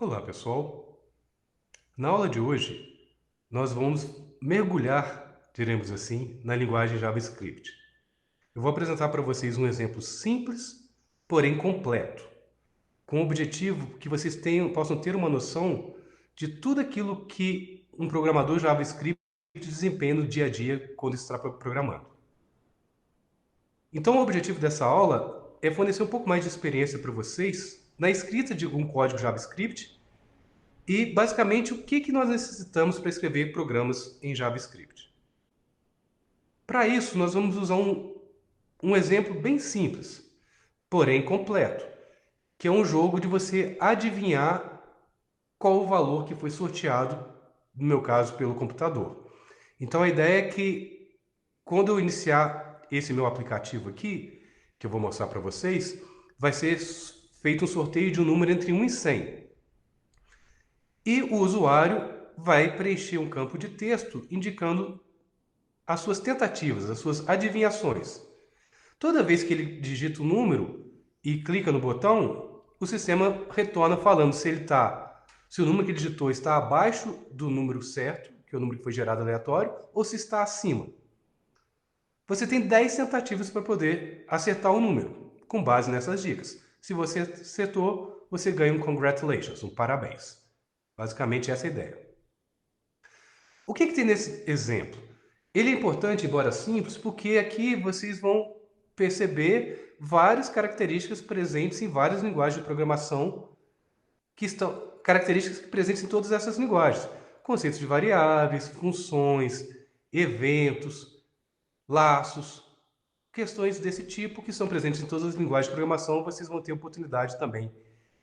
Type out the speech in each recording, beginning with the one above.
Olá, pessoal. Na aula de hoje, nós vamos mergulhar, diremos assim, na linguagem JavaScript. Eu vou apresentar para vocês um exemplo simples, porém completo, com o objetivo que vocês possam ter uma noção de tudo aquilo que um programador JavaScript desempenha no dia a dia quando está programando. Então, o objetivo dessa aula é fornecer um pouco mais de experiência para vocês na escrita de algum código JavaScript e, basicamente, o que nós necessitamos para escrever programas em JavaScript. Para isso, nós vamos usar um exemplo bem simples, porém completo, que é um jogo de você adivinhar qual o valor que foi sorteado, no meu caso, pelo computador. Então, a ideia é que, quando eu iniciar esse meu aplicativo aqui, que eu vou mostrar para vocês, vai ser feito um sorteio de um número entre 1 e 100. E o usuário vai preencher um campo de texto indicando as suas tentativas, as suas adivinhações. Toda vez que ele digita o número e clica no botão, o sistema retorna falando se o número que ele digitou está abaixo do número certo, que é o número que foi gerado aleatório, ou se está acima. Você tem 10 tentativas para poder acertar o número, com base nessas dicas. Se você acertou, você ganha um congratulations, um parabéns. Basicamente essa é a ideia. O que tem nesse exemplo? Ele é importante, embora simples, porque aqui vocês vão perceber várias características presentes em várias linguagens de programação que estão características presentes em todas essas linguagens. Conceitos de variáveis, funções, eventos, laços, questões desse tipo que são presentes em todas as linguagens de programação, vocês vão ter oportunidade também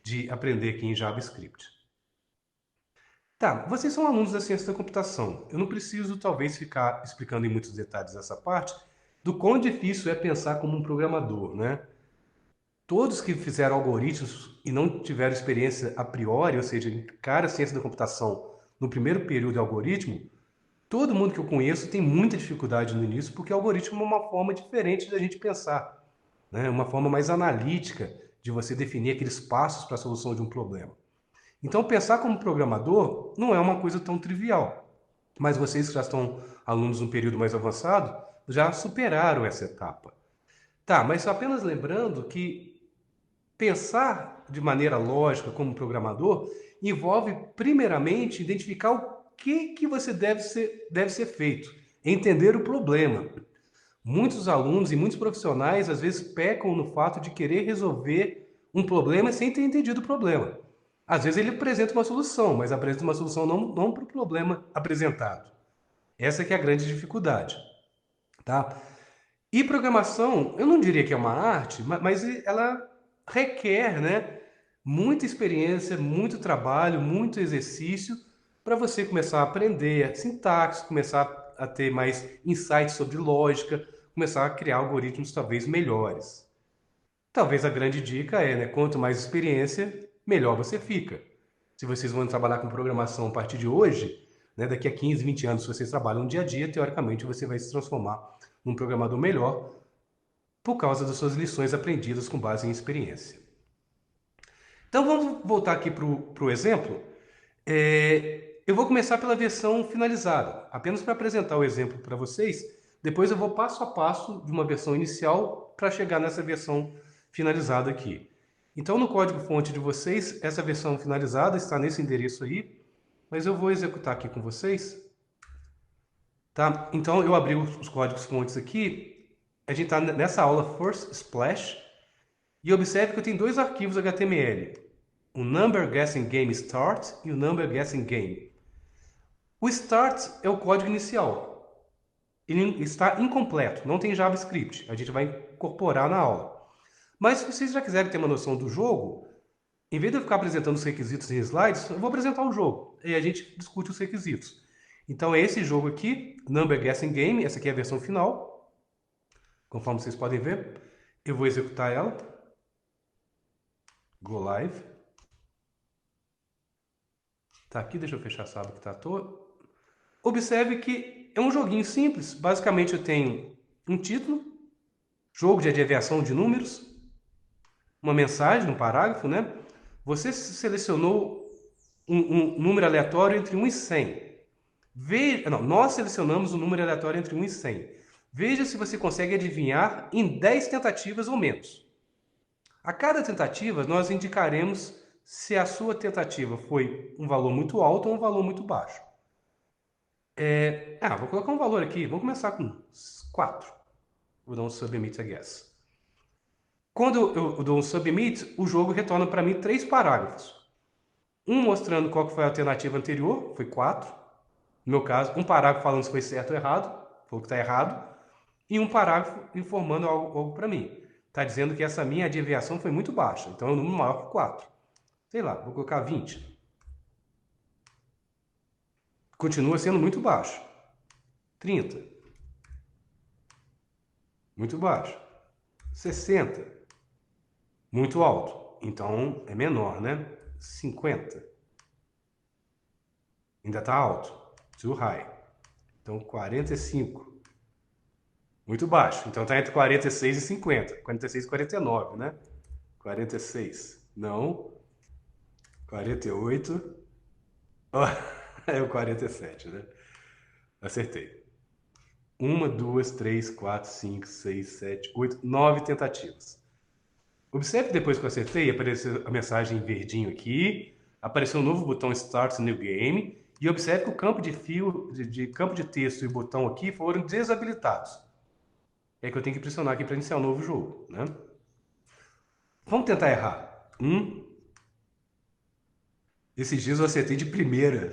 de aprender aqui em JavaScript. Tá, vocês são alunos da ciência da computação. Eu não preciso, talvez, ficar explicando em muitos detalhes essa parte do quão difícil é pensar como um programador, né? Todos que fizeram algoritmos e não tiveram experiência a priori, ou seja, encara a ciência da computação no primeiro período de algoritmo, todo mundo que eu conheço tem muita dificuldade no início, porque o algoritmo é uma forma diferente da gente pensar, né? Uma forma mais analítica de você definir aqueles passos para a solução de um problema. Então, pensar como programador não é uma coisa tão trivial. Mas vocês que já estão alunos no período mais avançado, já superaram essa etapa. Tá, mas apenas lembrando que pensar de maneira lógica como programador envolve, primeiramente, identificar o que você deve ser feito, entender o problema. Muitos alunos e muitos profissionais, às vezes, pecam no fato de querer resolver um problema sem ter entendido o problema. Às vezes ele apresenta uma solução, mas apresenta uma solução não para o problema apresentado. Essa que é a grande dificuldade, tá? E programação, eu não diria que é uma arte, mas ela requer, né, muita experiência, muito trabalho, muito exercício para você começar a aprender a sintaxe, começar a ter mais insights sobre lógica, começar a criar algoritmos talvez melhores. Talvez a grande dica é, né, quanto mais experiência, melhor você fica. Se vocês vão trabalhar com programação a partir de hoje, né, daqui a 15, 20 anos, se vocês trabalham no dia a dia, teoricamente você vai se transformar num programador melhor por causa das suas lições aprendidas com base em experiência. Então vamos voltar aqui para o exemplo. Eu vou começar pela versão finalizada, apenas para apresentar o exemplo para vocês. Depois eu vou passo a passo de uma versão inicial para chegar nessa versão finalizada aqui. Então no código-fonte de vocês, essa versão finalizada está nesse endereço aí, mas eu vou executar aqui com vocês. Tá? Então eu abri os códigos-fontes aqui. A gente está nessa aula First Splash. E observe que eu tenho dois arquivos HTML. O Number Guessing Game Start e o Number Guessing Game. O Start é o código inicial. Ele está incompleto, não tem JavaScript. A gente vai incorporar na aula. Mas se vocês já quiserem ter uma noção do jogo, em vez de eu ficar apresentando os requisitos em slides, eu vou apresentar o jogo. E a gente discute os requisitos. Então é esse jogo aqui, Number Guessing Game. Essa aqui é a versão final. Conforme vocês podem ver. Eu vou executar ela. Go Live. Tá aqui, deixa eu fechar essa aba que está à toa. Observe que é um joguinho simples. Basicamente eu tenho um título, jogo de adivinhação de números, uma mensagem, um parágrafo, né? Você selecionou um número aleatório entre 1 e 100. Não, nós selecionamos um número aleatório entre 1 e 100. Veja se você consegue adivinhar em 10 tentativas ou menos. A cada tentativa, nós indicaremos se a sua tentativa foi um valor muito alto ou um valor muito baixo. Vou colocar um valor aqui. Vamos começar com 4. Vou dar um submit, I guess. Quando eu dou um submit, o jogo retorna para mim 3 parágrafos. Um mostrando qual foi a alternativa anterior, foi 4. No meu caso, um parágrafo falando se foi certo ou errado, falou que está errado. E um parágrafo informando algo para mim. Está dizendo que essa minha adivinhação foi muito baixa. Então é um número maior que 4. Sei lá, vou colocar 20. Continua sendo muito baixo. 30. Muito baixo. 60. Muito alto. Então é menor, né? 50. Ainda está alto. Too high. Então 45. Muito baixo. Então está entre 46 e 50. 46 e 49, né? 46. Não. 48. Oh, é o 47, né? Acertei. 1, 2, 3, 4, 5, 6, 7, 8, 9 tentativas. Observe que depois que eu acertei, apareceu a mensagem em verdinho aqui, apareceu um novo botão Start New Game, e observe que o campo de campo de texto e o botão aqui foram desabilitados. É que eu tenho que pressionar aqui para iniciar um novo jogo, né? Vamos tentar errar. Esses dias eu acertei de primeira.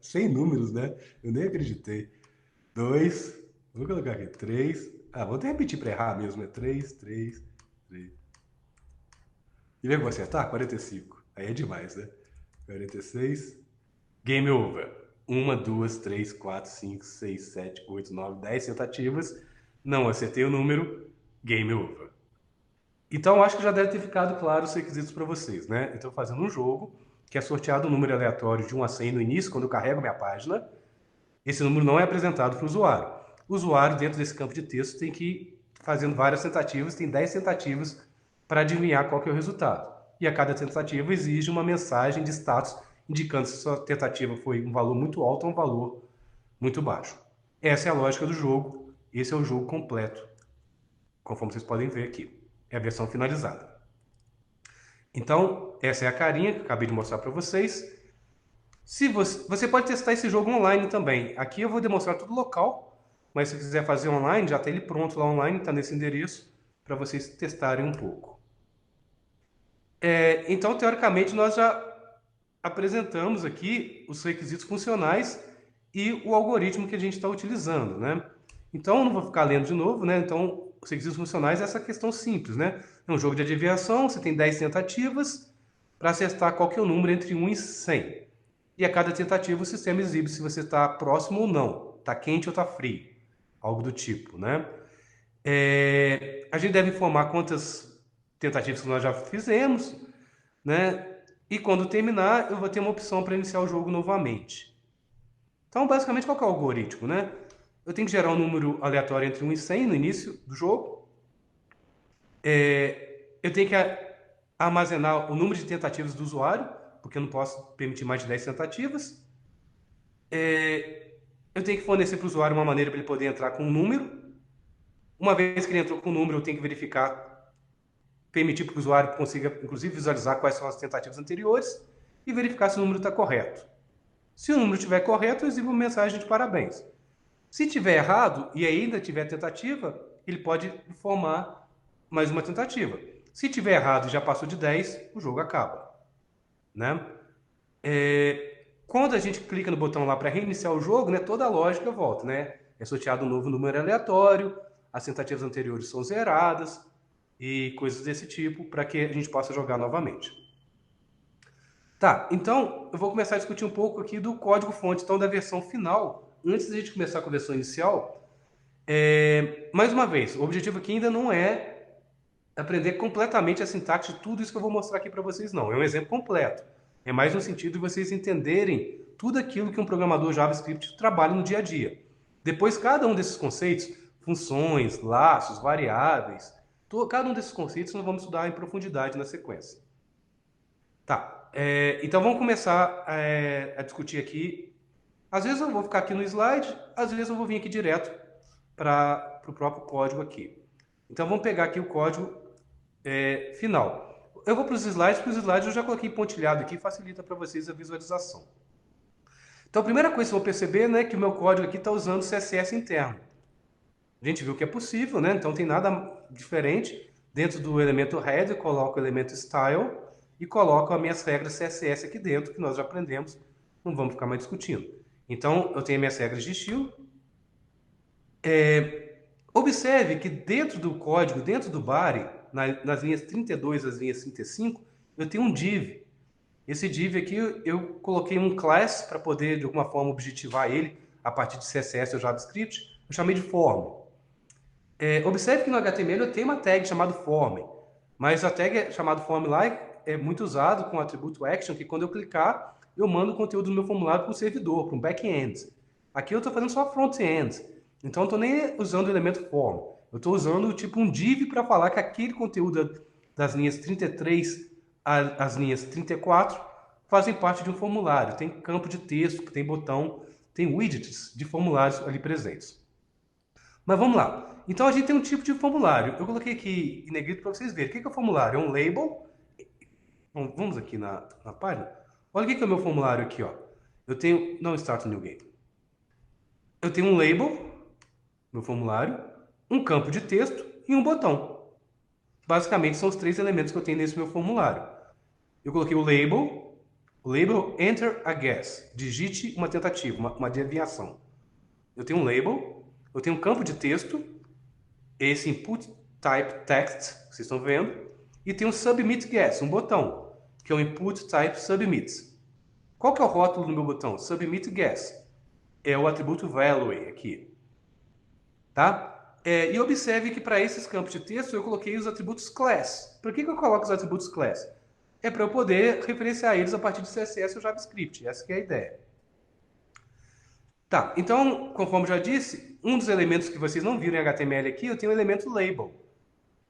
Sem números, né? Eu nem acreditei. 2. Vou colocar aqui. 3. Vou até repetir para errar mesmo. É 3, 3, 3. E vem que vou acertar? 45. Aí é demais, né? 46. Game over. 1, 2, 3, 4, 5, 6, 7, 8, 9, 10 tentativas. Não acertei o número. Game over. Então, acho que já deve ter ficado claro os requisitos para vocês, né? Eu estou fazendo um jogo que é sorteado um número aleatório de 1 a 100 no início, quando eu carrego minha página. Esse número não é apresentado para o usuário. O usuário, dentro desse campo de texto, tem que ir fazendo várias tentativas, tem 10 tentativas para adivinhar qual que é o resultado. E a cada tentativa exige uma mensagem de status indicando se sua tentativa foi um valor muito alto ou um valor muito baixo. Essa é a lógica do jogo. Esse é o jogo completo, conforme vocês podem ver aqui. É a versão finalizada. Então, essa é a carinha que eu acabei de mostrar para vocês. Se você pode testar esse jogo online também. Aqui eu vou demonstrar tudo local, mas se quiser fazer online, já está ele pronto lá online, está nesse endereço, para vocês testarem um pouco. Então, teoricamente, nós já apresentamos aqui os requisitos funcionais e o algoritmo que a gente está utilizando, né? Então, eu não vou ficar lendo de novo, né? Então, os requisitos funcionais é essa questão simples, né? É um jogo de adivinhação, você tem 10 tentativas para acertar qual que é o número entre 1 e 100. E a cada tentativa o sistema exibe se você está próximo ou não, está quente ou está frio, algo do tipo, né? A gente deve informar quantas tentativas que nós já fizemos, né? E quando terminar, eu vou ter uma opção para iniciar o jogo novamente. Então, basicamente, qual que é o algoritmo, né? Eu tenho que gerar um número aleatório entre 1 e 100 no início do jogo. Eu tenho que armazenar o número de tentativas do usuário, porque eu não posso permitir mais de 10 tentativas. Eu tenho que fornecer para o usuário uma maneira para ele poder entrar com um número. Uma vez que ele entrou com o número, eu tenho que verificar, permitir para o usuário consiga, inclusive, visualizar quais são as tentativas anteriores e verificar se o número está correto. Se o número estiver correto, eu exibo uma mensagem de parabéns. Se estiver errado e ainda tiver tentativa, ele pode informar mais uma tentativa. Se estiver errado e já passou de 10, o jogo acaba, né? Quando a gente clica no botão lá para reiniciar o jogo, né, toda a lógica volta, né? É sorteado um novo número aleatório, as tentativas anteriores são zeradas e coisas desse tipo para que a gente possa jogar novamente. Tá, então eu vou começar a discutir um pouco aqui do código-fonte, então da versão final. Antes da gente começar com a versão inicial, mais uma vez, o objetivo aqui ainda não é aprender completamente a sintaxe de tudo isso que eu vou mostrar aqui para vocês, não. É um exemplo completo. É mais no sentido de vocês entenderem tudo aquilo que um programador JavaScript trabalha no dia a dia. Depois, cada um desses conceitos, funções, laços, variáveis, cada um desses conceitos nós vamos estudar em profundidade na sequência. Tá, então vamos começar a discutir aqui. Às vezes eu vou ficar aqui no slide, às vezes eu vou vir aqui direto para o próprio código aqui. Então vamos pegar aqui o código final. Eu vou para os slides eu já coloquei pontilhado aqui, facilita para vocês a visualização. Então a primeira coisa que eu vou perceber, né, que o meu código aqui está usando CSS interno. A gente viu que é possível, né? Então tem nada diferente. Dentro do elemento head, eu coloco o elemento style e coloco as minhas regras CSS aqui dentro, que nós já aprendemos, não vamos ficar mais discutindo. Então, eu tenho minhas regras de estilo. Observe que dentro do código, dentro do body, nas linhas 32 às linhas 35, eu tenho um div. Esse div aqui, eu coloquei um class para poder, de alguma forma, objetivar ele a partir de CSS ou JavaScript. Eu chamei de form. Observe que no HTML eu tenho uma tag chamada form, mas a tag chamada form lá é muito usado com o atributo action, que quando eu clicar, eu mando o conteúdo do meu formulário para o servidor, para um back-end. Aqui eu estou fazendo só front-end, então eu não estou nem usando o elemento form. Eu estou usando tipo um div para falar que aquele conteúdo das linhas 33 às linhas 34 fazem parte de um formulário. Tem campo de texto, tem botão, tem widgets de formulários ali presentes. Mas vamos lá. Então a gente tem um tipo de formulário. Eu coloquei aqui em negrito para vocês verem. O que é o formulário? É um label. Vamos aqui na página. Olha o que é o meu formulário aqui, ó. Eu tenho... Não start new game. Eu tenho um label, meu formulário, um campo de texto e um botão. Basicamente são os três elementos que eu tenho nesse meu formulário. Eu coloquei o label enter a guess. Digite uma tentativa, uma adivinhação. Eu tenho um label, eu tenho um campo de texto, esse input type text, vocês estão vendo, e tem um submit guess, um botão, que é o input type submit. Qual que é o rótulo do meu botão? Submit guess. É o atributo value aqui. Tá? E observe que para esses campos de texto eu coloquei os atributos class. Por que eu coloco os atributos class? É para eu poder referenciar eles a partir de CSS ou JavaScript. Essa que é a ideia. Tá, então, conforme já disse, um dos elementos que vocês não viram em HTML aqui, eu tenho o elemento label.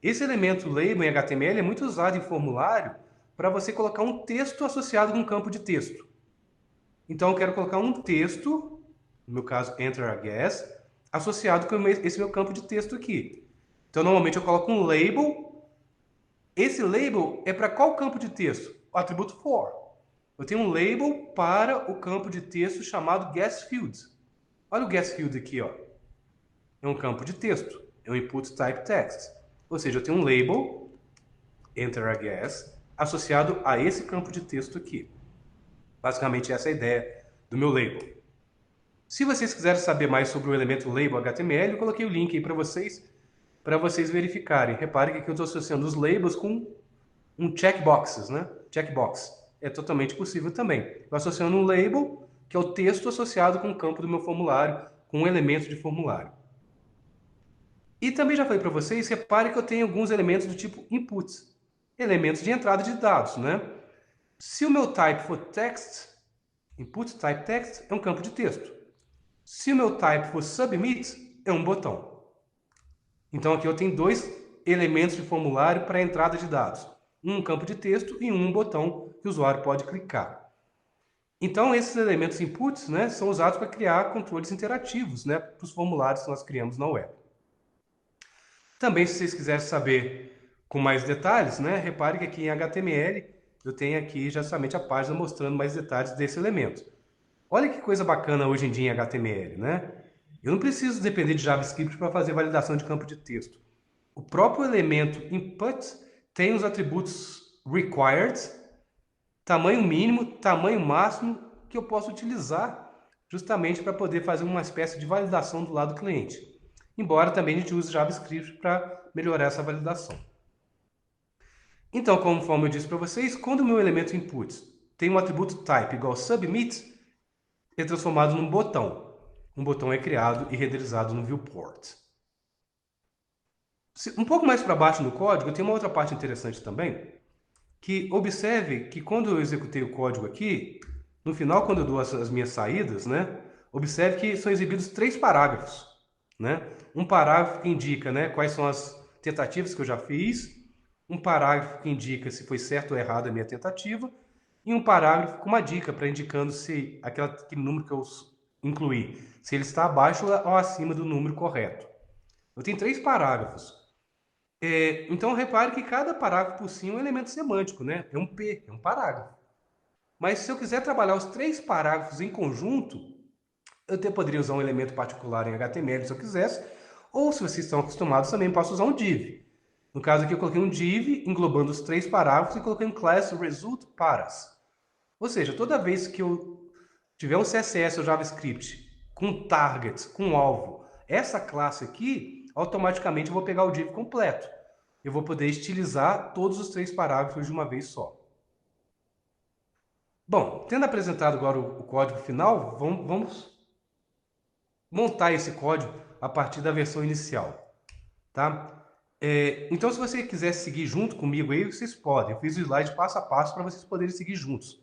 Esse elemento label em HTML é muito usado em formulário para você colocar um texto associado com um campo de texto. Então, eu quero colocar um texto, no meu caso, enter a guess, associado com esse meu campo de texto aqui. Então, normalmente eu coloco um label. Esse label é para qual campo de texto? O atributo for. Eu tenho um label para o campo de texto chamado guessField. Olha o guessField aqui, ó. É um campo de texto. É um input type text. Ou seja, eu tenho um label, enter a guess, associado a esse campo de texto aqui. Basicamente essa é a ideia do meu label. Se vocês quiserem saber mais sobre o elemento label HTML, eu coloquei o link aí para vocês verificarem. Reparem que aqui eu estou associando os labels com um checkboxes, né? Checkbox. É totalmente possível também. Eu associando um label, que é o texto associado com o campo do meu formulário, com um elemento de formulário. E também já falei para vocês, reparem que eu tenho alguns elementos do tipo inputs, elementos de entrada de dados, né? Se o meu type for text, input type text é um campo de texto. Se o meu type for submit, é um botão. Então aqui eu tenho dois elementos de formulário para entrada de dados. Um campo de texto e um botão que o usuário pode clicar. Então esses elementos inputs, né, são usados para criar controles interativos, né, para os formulários que nós criamos na web. Também, se vocês quiserem saber com mais detalhes, né, repare que aqui em HTML eu tenho aqui justamente a página mostrando mais detalhes desse elemento. Olha que coisa bacana hoje em dia em HTML, né? Eu não preciso depender de JavaScript para fazer validação de campo de texto. O próprio elemento input tem os atributos required, tamanho mínimo, tamanho máximo, que eu posso utilizar justamente para poder fazer uma espécie de validação do lado do cliente. Embora também a gente use JavaScript para melhorar essa validação. Então, conforme eu disse para vocês, quando o meu elemento input tem um atributo type igual submit, é transformado num botão. Um botão é criado e renderizado no viewport. Um pouco mais para baixo no código, tem uma outra parte interessante também, que observe que quando eu executei o código aqui, no final, quando eu dou as minhas saídas, né, observe que são exibidos 3 parágrafos. Né? Um parágrafo que indica, né, quais são as tentativas que eu já fiz, um parágrafo que indica se foi certo ou errado a minha tentativa, e um parágrafo com uma dica para indicando se aquele número que eu incluí, se ele está abaixo ou acima do número correto. Eu tenho 3 parágrafos. Então, repare que cada parágrafo por si é um elemento semântico, né? É um P, é um parágrafo. Mas se eu quiser trabalhar os 3 parágrafos em conjunto, eu até poderia usar um elemento particular em HTML se eu quisesse, ou se vocês estão acostumados, também posso usar um div. No caso aqui eu coloquei um div englobando os 3 parágrafos e coloquei um class result paras. Ou seja, toda vez que eu tiver um CSS ou JavaScript com target, com alvo, essa classe aqui, automaticamente eu vou pegar o div completo. Eu vou poder estilizar todos os 3 parágrafos de uma vez só. Bom, tendo apresentado agora o código final, vamos montar esse código a partir da versão inicial, tá? Então, se você quiser seguir junto comigo aí, vocês podem. Eu fiz o slide passo a passo para vocês poderem seguir juntos,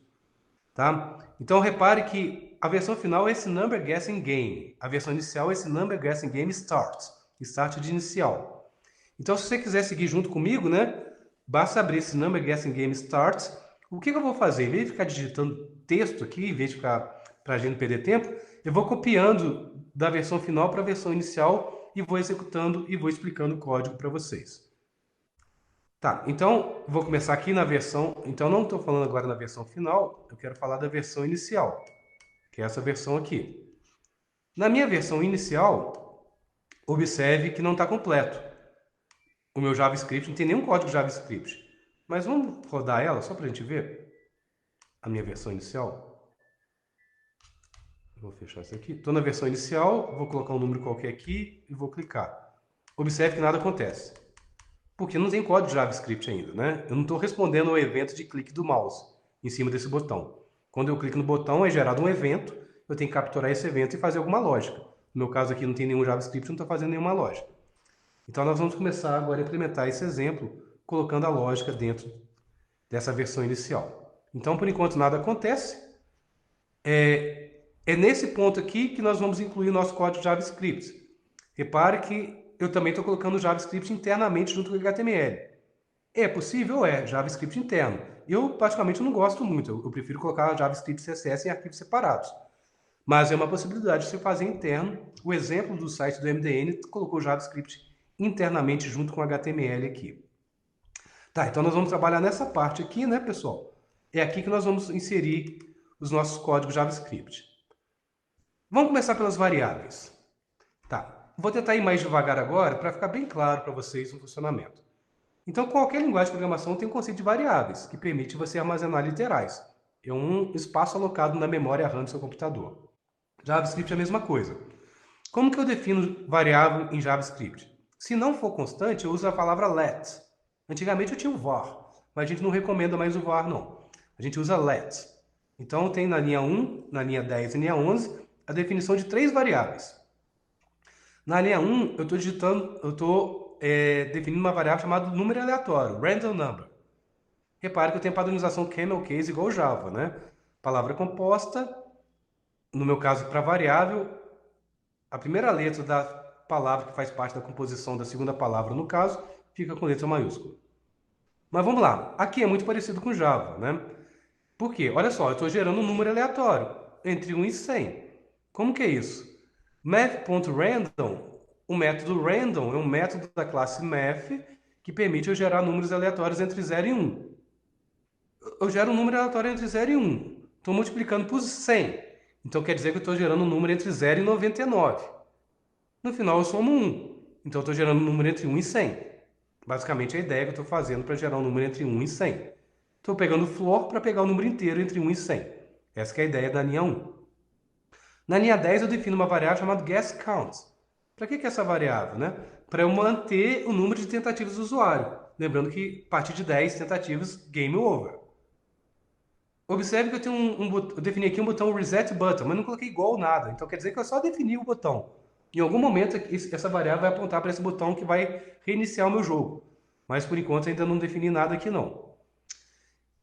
tá? Então, repare que a versão final é esse Number Guessing Game. A versão inicial é esse Number Guessing Game Start. Start de inicial. Então, se você quiser seguir junto comigo, né? Basta abrir esse Number Guessing Game Start. O que eu vou fazer? Em vez de ficar digitando texto aqui, em vez de ficar para a gente não perder tempo, eu vou copiando da versão final para a versão inicial e vou executando e vou explicando o código para vocês. Tá, então vou começar aqui na versão... Então não estou falando agora na versão final, eu quero falar da versão inicial, que é essa versão aqui. Na minha versão inicial, observe que não está completo. O meu JavaScript não tem nenhum código JavaScript. Mas vamos rodar ela só para a gente ver a minha versão inicial. Vou fechar isso aqui. Estou na versão inicial, vou colocar um número qualquer aqui e vou clicar. Observe que nada acontece. Porque não tem código JavaScript ainda, né? Eu não estou respondendo ao evento de clique do mouse em cima desse botão. Quando eu clico no botão, é gerado um evento, eu tenho que capturar esse evento e fazer alguma lógica. No meu caso aqui não tem nenhum JavaScript, não estou fazendo nenhuma lógica. Então nós vamos começar agora a implementar esse exemplo, colocando a lógica dentro dessa versão inicial. Então, por enquanto, nada acontece. É nesse ponto aqui que nós vamos incluir o nosso código JavaScript. Repare que eu também estou colocando o JavaScript internamente junto com o HTML. É possível? É, JavaScript interno. Eu, particularmente, não gosto muito. Eu prefiro colocar JavaScript e CSS em arquivos separados. Mas é uma possibilidade de você fazer interno. O exemplo do site do MDN colocou o JavaScript internamente junto com o HTML aqui. Tá, então nós vamos trabalhar nessa parte aqui, né, pessoal? É aqui que nós vamos inserir os nossos códigos JavaScript. Vamos começar pelas variáveis. Tá, vou tentar ir mais devagar agora para ficar bem claro para vocês o funcionamento. Então, qualquer linguagem de programação tem um conceito de variáveis, que permite você armazenar literais. É um espaço alocado na memória RAM do seu computador. JavaScript é a mesma coisa. Como que eu defino variável em JavaScript? Se não for constante, eu uso a palavra let. Antigamente eu tinha o var, mas a gente não recomenda mais o var, não. A gente usa let. Então, tem na linha 1, na linha 10 e na linha 11, a definição de 3 variáveis. Na linha 1, eu estou definindo uma variável chamada número aleatório, random number. Repare que eu tenho padronização camel case igual Java, né? Palavra composta, no meu caso, para variável, a primeira letra da palavra que faz parte da composição da segunda palavra, no caso, fica com letra maiúscula. Mas vamos lá. Aqui é muito parecido com Java, né? Por quê? Olha só, eu estou gerando um número aleatório, entre 1 e 100. Como que é isso? Math.random, o método random é um método da classe math que permite eu gerar números aleatórios entre 0 e 1. Eu gero um número aleatório entre 0 e 1. Estou multiplicando por 100. Então quer dizer que eu estou gerando um número entre 0 e 99. No final eu somo 1. Então eu estou gerando um número entre 1 e 100. Basicamente a ideia que eu estou fazendo para gerar um número entre 1 e 100. Estou pegando o floor para pegar o número inteiro entre 1 e 100. Essa que é a ideia da linha 1. Na linha 10 eu defino uma variável chamada guessCount. Para que é essa variável? Né? Para eu manter o número de tentativas do usuário. Lembrando que a partir de 10 tentativas, game over. Observe que eu tenho eu defini aqui um botão reset button, mas não coloquei igual nada. Então quer dizer que eu só defini o botão. Em algum momento essa variável vai apontar para esse botão que vai reiniciar o meu jogo. Mas por enquanto ainda não defini nada aqui não.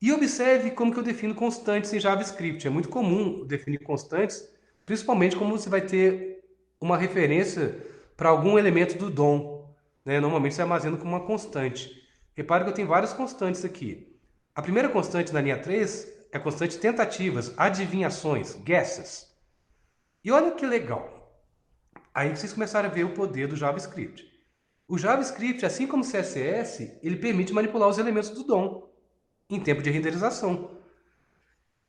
E observe como que eu defino constantes em JavaScript. É muito comum definir constantes, principalmente como você vai ter uma referência para algum elemento do DOM. Né? Normalmente você armazena como uma constante. Repare que eu tenho várias constantes aqui. A primeira constante na linha 3 é a constante tentativas, adivinhações, guesses. E olha que legal. Aí vocês começaram a ver o poder do JavaScript. O JavaScript, assim como o CSS, ele permite manipular os elementos do DOM em tempo de renderização.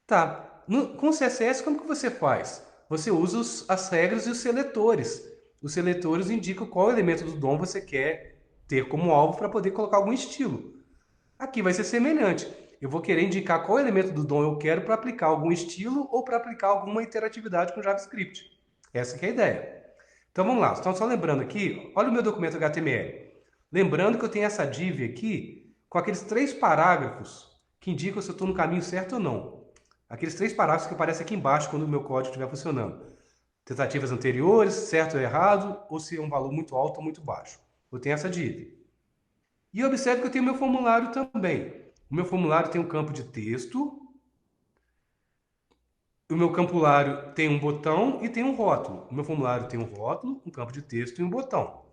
Tá. Com o CSS, como que você faz? Você usa as regras e os seletores. Os seletores indicam qual elemento do DOM você quer ter como alvo para poder colocar algum estilo. Aqui vai ser semelhante. Eu vou querer indicar qual elemento do DOM eu quero para aplicar algum estilo ou para aplicar alguma interatividade com JavaScript. Essa que é a ideia. Então vamos lá. Então, só lembrando aqui, olha o meu documento HTML. Lembrando que eu tenho essa div aqui com aqueles 3 parágrafos que indicam se eu estou no caminho certo ou não. Aqueles 3 parágrafos que aparecem aqui embaixo quando o meu código estiver funcionando. Tentativas anteriores, certo ou errado, ou se é um valor muito alto ou muito baixo. Eu tenho essa div. E observe que eu tenho meu formulário também. O meu formulário tem um campo de texto. O meu formulário tem um botão e tem um rótulo. O meu formulário tem um rótulo, um campo de texto e um botão.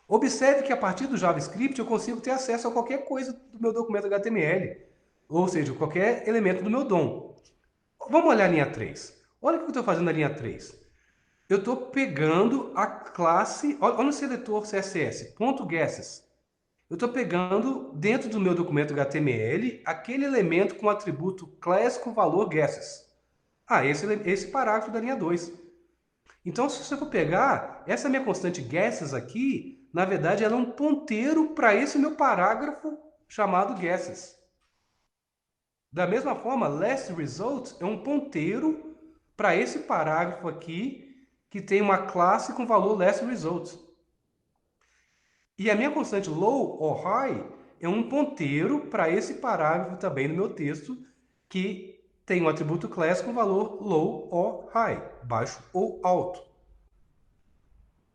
Observe que a partir do JavaScript eu consigo ter acesso a qualquer coisa do meu documento HTML. Ou seja, qualquer elemento do meu DOM. Vamos olhar a linha 3. Olha o que eu estou fazendo na linha 3. Eu estou pegando a classe... Olha no seletor CSS, .guesses. Eu estou pegando, dentro do meu documento HTML, aquele elemento com o atributo class com valor guesses. Esse parágrafo da linha 2. Então, se você for pegar, essa minha constante guesses aqui, na verdade, ela é um ponteiro para esse meu parágrafo chamado guesses. Da mesma forma, last result é um ponteiro para esse parágrafo aqui, que tem uma classe com valor last result. E a minha constante low ou high é um ponteiro para esse parágrafo também no meu texto, que tem um atributo class com valor low ou high, baixo ou alto.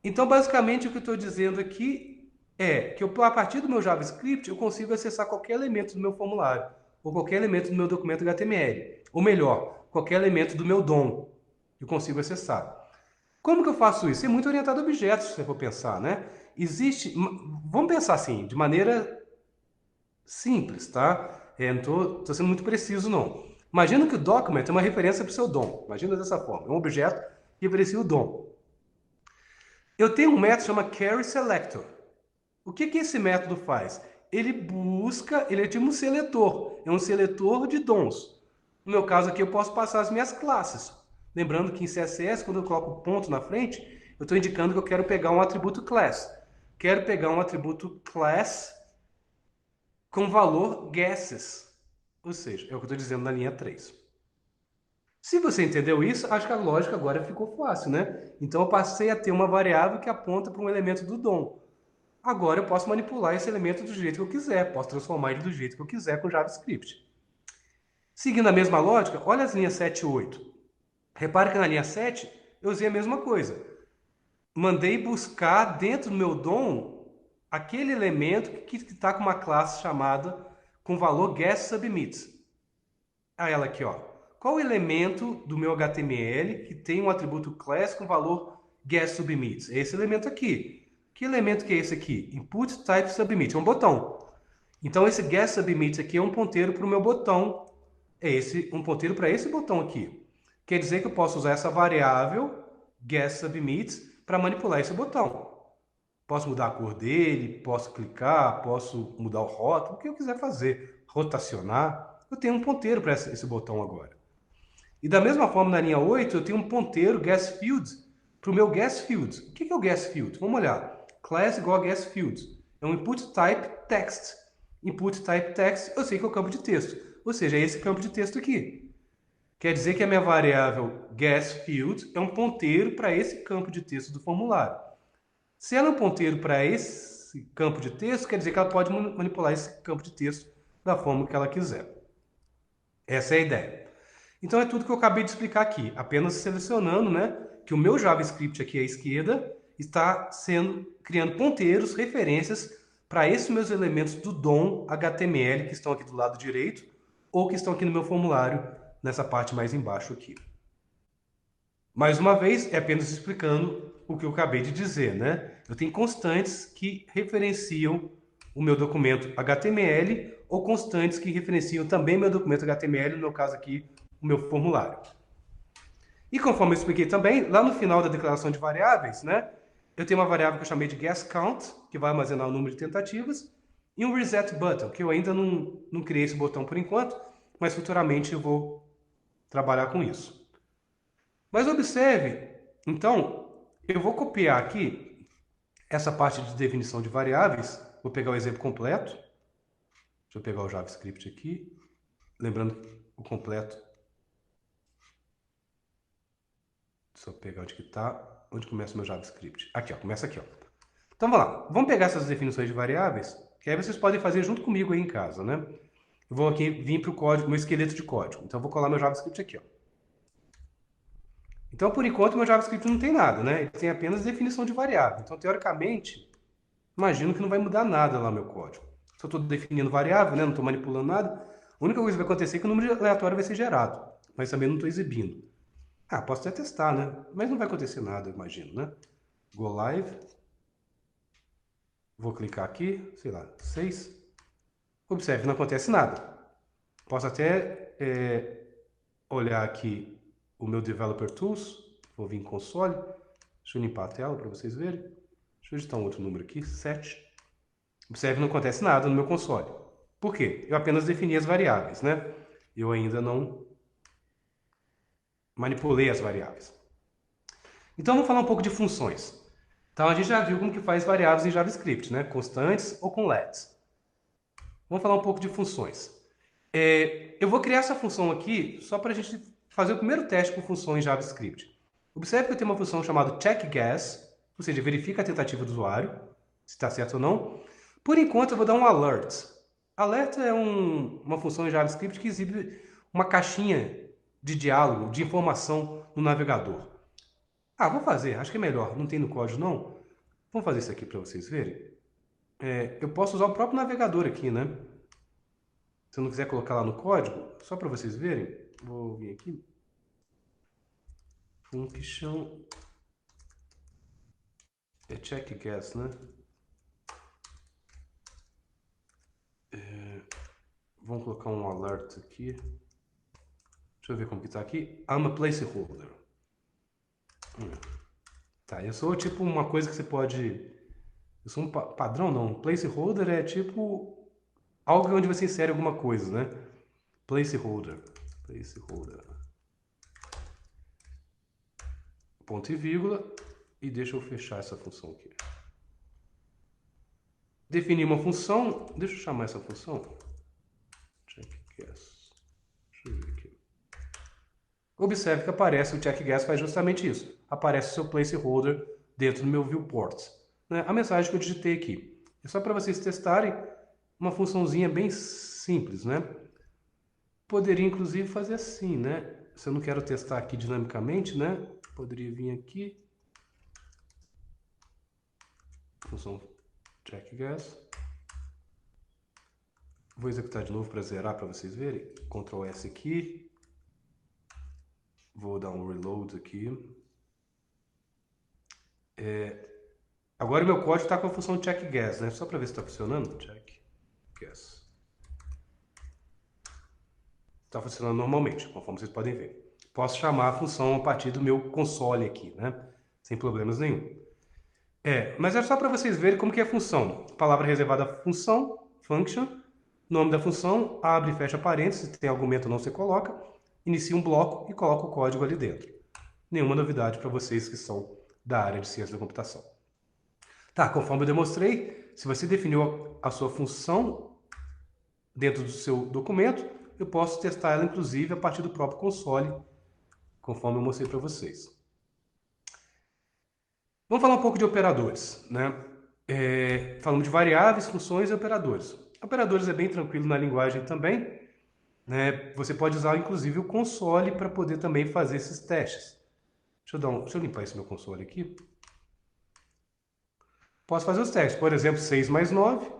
Então, basicamente, o que eu estou dizendo aqui é que a partir do meu JavaScript, eu consigo acessar qualquer elemento do meu formulário, ou qualquer elemento do meu documento HTML. Ou melhor, qualquer elemento do meu DOM, eu consigo acessar. Como que eu faço isso? É muito orientado a objetos, se você for pensar, né? Vamos pensar assim, de maneira simples, tá? Não estou sendo muito preciso, não. Imagina que o document é uma referência para o seu DOM. Imagina dessa forma. É um objeto que referencia o DOM. Eu tenho um método que chama querySelector. O que esse método faz? Ele é tipo um seletor. É um seletor de DOMs. No meu caso aqui, eu posso passar as minhas classes. Lembrando que em CSS, quando eu coloco ponto na frente, eu estou indicando que eu quero pegar um atributo class. Quero pegar um atributo class com valor guesses. Ou seja, é o que eu estou dizendo na linha 3. Se você entendeu isso, acho que a lógica agora ficou fácil, né? Então eu passei a ter uma variável que aponta para um elemento do DOM. Agora eu posso manipular esse elemento do jeito que eu quiser, posso transformar ele do jeito que eu quiser com JavaScript. Seguindo a mesma lógica, olha as linhas 7 e 8. Repare que na linha 7 eu usei a mesma coisa. Mandei buscar dentro do meu DOM aquele elemento que está com uma classe chamada com valor getSubmit. Ela aqui, ó. Qual o elemento do meu HTML que tem um atributo class com valor getSubmit? É esse elemento aqui. Que elemento que é esse aqui? Input type submit, é um botão. Então esse getSubmit aqui é um ponteiro para o meu botão. Um ponteiro para esse botão aqui. Quer dizer que eu posso usar essa variável getSubmit para manipular esse botão. Posso mudar a cor dele, posso clicar, posso mudar o rótulo, o que eu quiser fazer. Rotacionar. Eu tenho um ponteiro para esse botão agora. E da mesma forma, na linha 8, eu tenho um ponteiro guessField para o meu guessField. O que é o guessField? Vamos olhar. Class igual a guessField. É um input type text. Input type text, eu sei que é o campo de texto. Ou seja, é esse campo de texto aqui. Quer dizer que a minha variável guessField é um ponteiro para esse campo de texto do formulário. Se ela é um ponteiro para esse campo de texto, quer dizer que ela pode manipular esse campo de texto da forma que ela quiser. Essa é a ideia. Então é tudo que eu acabei de explicar aqui, apenas selecionando, né, que o meu JavaScript aqui à esquerda está criando ponteiros, referências para esses meus elementos do DOM HTML que estão aqui do lado direito ou que estão aqui no meu formulário, nessa parte mais embaixo aqui. Mais uma vez, é apenas explicando o que eu acabei de dizer, né? Eu tenho constantes que referenciam o meu documento HTML ou constantes que referenciam também meu documento HTML, no meu caso aqui, o meu formulário. E conforme eu expliquei também, lá no final da declaração de variáveis, né, eu tenho uma variável que eu chamei de guessCount, que vai armazenar o número de tentativas, e um reset button, que eu ainda não criei esse botão por enquanto, mas futuramente eu vou trabalhar com isso. Mas observe, então, eu vou copiar aqui essa parte de definição de variáveis, vou pegar o exemplo completo, deixa eu pegar o JavaScript aqui, lembrando o completo, deixa eu pegar onde que está, onde começa o meu JavaScript. Aqui, ó, começa aqui, ó. Então, vamos lá. Vamos pegar essas definições de variáveis, que aí vocês podem fazer junto comigo aí em casa, né? Eu vou aqui vir para o código, meu esqueleto de código. Então, eu vou colar meu JavaScript aqui, ó. Então, por enquanto, meu JavaScript não tem nada, né? Ele tem apenas definição de variável. Então, teoricamente, imagino que não vai mudar nada lá no meu código. Se eu estou definindo variável, né? Não estou manipulando nada, a única coisa que vai acontecer é que o número aleatório vai ser gerado. Mas também não estou exibindo. Ah, posso até testar, né? Mas não vai acontecer nada, eu imagino, né? Go live. Vou clicar aqui, sei lá, 6. Observe, não acontece nada. Posso até olhar aqui o meu Developer Tools. Vou vir em console. Deixa eu limpar a tela para vocês verem. Deixa eu digitar um outro número aqui, 7. Observe, não acontece nada no meu console. Por quê? Eu apenas defini as variáveis, né? Eu ainda não manipulei as variáveis. Então, vamos falar um pouco de funções. Então, a gente já viu como que faz variáveis em JavaScript, né? Constantes ou com lets. Vamos falar um pouco de funções. Eu vou criar essa função aqui só para a gente fazer o primeiro teste com função em JavaScript. Observe que eu tenho uma função chamada checkGuess, ou seja, verifica a tentativa do usuário, se está certo ou não. Por enquanto, eu vou dar um alert. Alert é uma função em JavaScript que exibe uma caixinha de diálogo, de informação no navegador. Ah, vou fazer, acho que é melhor, não tem no código não. Vamos fazer isso aqui para vocês verem. Eu posso usar o próprio navegador aqui, né? Se eu não quiser colocar lá no código, só para vocês verem, vou vir aqui. Function checkGuess, né? Vamos colocar um alert aqui. Deixa eu ver como que tá aqui. I'm a placeholder. Tá, eu sou tipo uma coisa que você pode... Eu sou um padrão, não. Placeholder é tipo algo onde você insere alguma coisa, né? Placeholder. Ponto e vírgula. E deixa eu fechar essa função aqui. Definir uma função. Deixa eu chamar essa função. CheckGuess. Deixa eu ver aqui. Observe que aparece o checkGuess faz justamente isso. Aparece o seu placeholder dentro do meu viewport. Né? A mensagem que eu digitei aqui. É só para vocês testarem uma funçãozinha bem simples, né? Poderia inclusive fazer assim, né? Se eu não quero testar aqui dinamicamente, né? Poderia vir aqui. Função checkGuess. Vou executar de novo para zerar para vocês verem. Ctrl S aqui. Vou dar um reload aqui. Agora o meu código está com a função checkGuess, né? Só para ver se está funcionando. CheckGuess. Está funcionando normalmente, conforme vocês podem ver. Posso chamar a função a partir do meu console aqui, né? Sem problemas nenhum. Mas é só para vocês verem como que é a função. Palavra reservada a função, function. Nome da função, abre e fecha parênteses. Se tem argumento ou não, você coloca. Inicia um bloco e coloca o código ali dentro. Nenhuma novidade para vocês que são da área de ciência da computação. Tá, conforme eu demonstrei, se você definiu a sua função dentro do seu documento, eu posso testar ela, inclusive, a partir do próprio console, conforme eu mostrei para vocês. Vamos falar um pouco de operadores, né? Falamos de variáveis, funções e operadores. Operadores é bem tranquilo na linguagem também, né? Você pode usar, inclusive, o console para poder também fazer esses testes. Deixa eu limpar esse meu console aqui. Posso fazer os testes, por exemplo, 6 mais 9.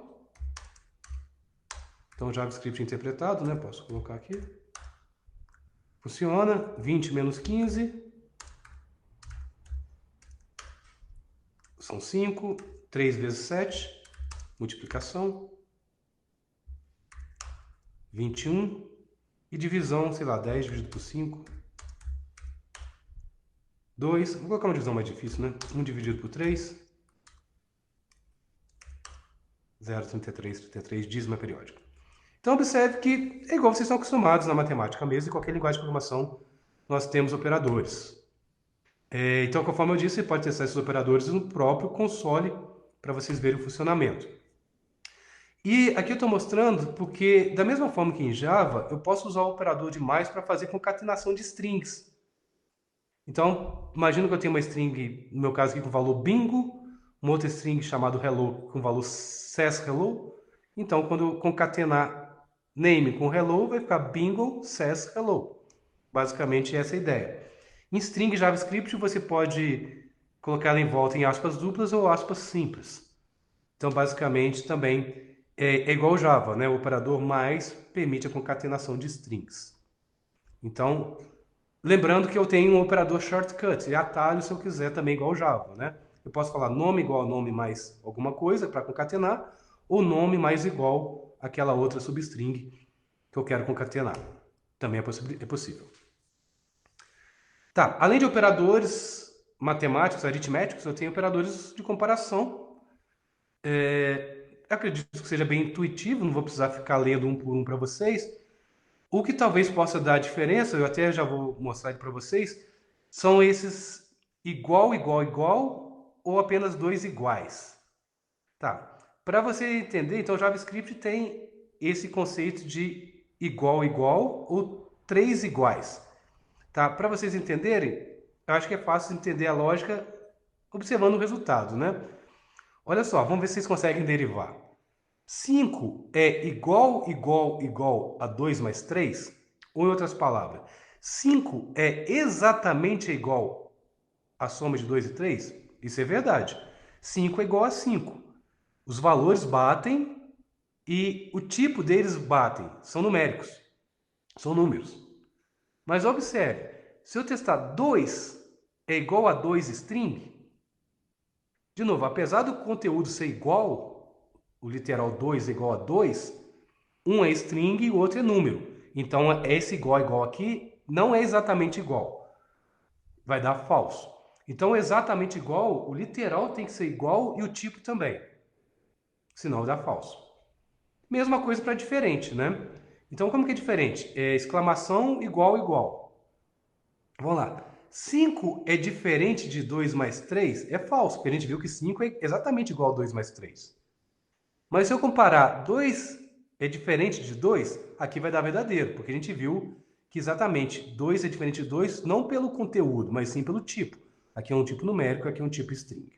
Então, JavaScript interpretado, né? Posso colocar aqui. Funciona. 20 menos 15. São 5. 3 vezes 7. multiplicação, 21, e divisão, sei lá, 10 dividido por 5, 2, vou colocar uma divisão mais difícil, né? 1 dividido por 3, 0,33, dízima periódica. Então, observe que é igual vocês estão acostumados na matemática mesmo, em qualquer linguagem de programação nós temos operadores. Então, conforme eu disse, você pode testar esses operadores no próprio console para vocês verem o funcionamento. E aqui eu estou mostrando porque, da mesma forma que em Java, eu posso usar o operador de mais para fazer concatenação de strings. Então, imagina que eu tenho uma string, no meu caso aqui, com valor bingo, uma outra string chamada hello com valor saysHello. Então, quando eu concatenar name com hello, vai ficar bingo saysHello. Basicamente, essa é a ideia. Em string JavaScript, você pode colocar ela em volta em aspas duplas ou aspas simples. Então, basicamente, também é igual ao Java, né? O operador mais permite a concatenação de strings. Então, lembrando que eu tenho um operador shortcut, e atalho se eu quiser também igual ao Java, né? Eu posso falar nome igual a nome mais alguma coisa para concatenar, ou nome mais igual àquela outra substring que eu quero concatenar. Também é possível. Tá, além de operadores matemáticos, aritméticos, eu tenho operadores de comparação. Acredito que seja bem intuitivo, não vou precisar ficar lendo um por um para vocês. O que talvez possa dar diferença, eu até já vou mostrar para vocês, são esses igual, igual, igual ou apenas dois iguais. Tá. Para você entender, então o JavaScript tem esse conceito de igual, igual ou três iguais. Tá? Para vocês entenderem, eu acho que é fácil entender a lógica observando o resultado, né? Olha só, vamos ver se vocês conseguem derivar. 5 é igual, igual, igual a 2 mais 3? Ou em outras palavras, 5 é exatamente igual à soma de 2 e 3? Isso é verdade. 5 é igual a 5. Os valores batem e o tipo deles batem. São numéricos. São números. Mas observe, se eu testar 2 é igual a 2 string, de novo, apesar do conteúdo ser igual, o literal 2 é igual a 2, um é string e o outro é número. Então, esse igual igual aqui não é exatamente igual. Vai dar falso. Então, exatamente igual, o literal tem que ser igual e o tipo também. Senão dá falso. Mesma coisa para diferente, né? Então, como que é diferente? É exclamação igual igual. Vamos lá. 5 é diferente de 2 mais 3? É falso, porque a gente viu que 5 é exatamente igual a 2 mais 3. Mas se eu comparar 2 é diferente de 2, aqui vai dar verdadeiro, porque a gente viu que exatamente 2 é diferente de 2 não pelo conteúdo, mas sim pelo tipo. Aqui é um tipo numérico, aqui é um tipo string.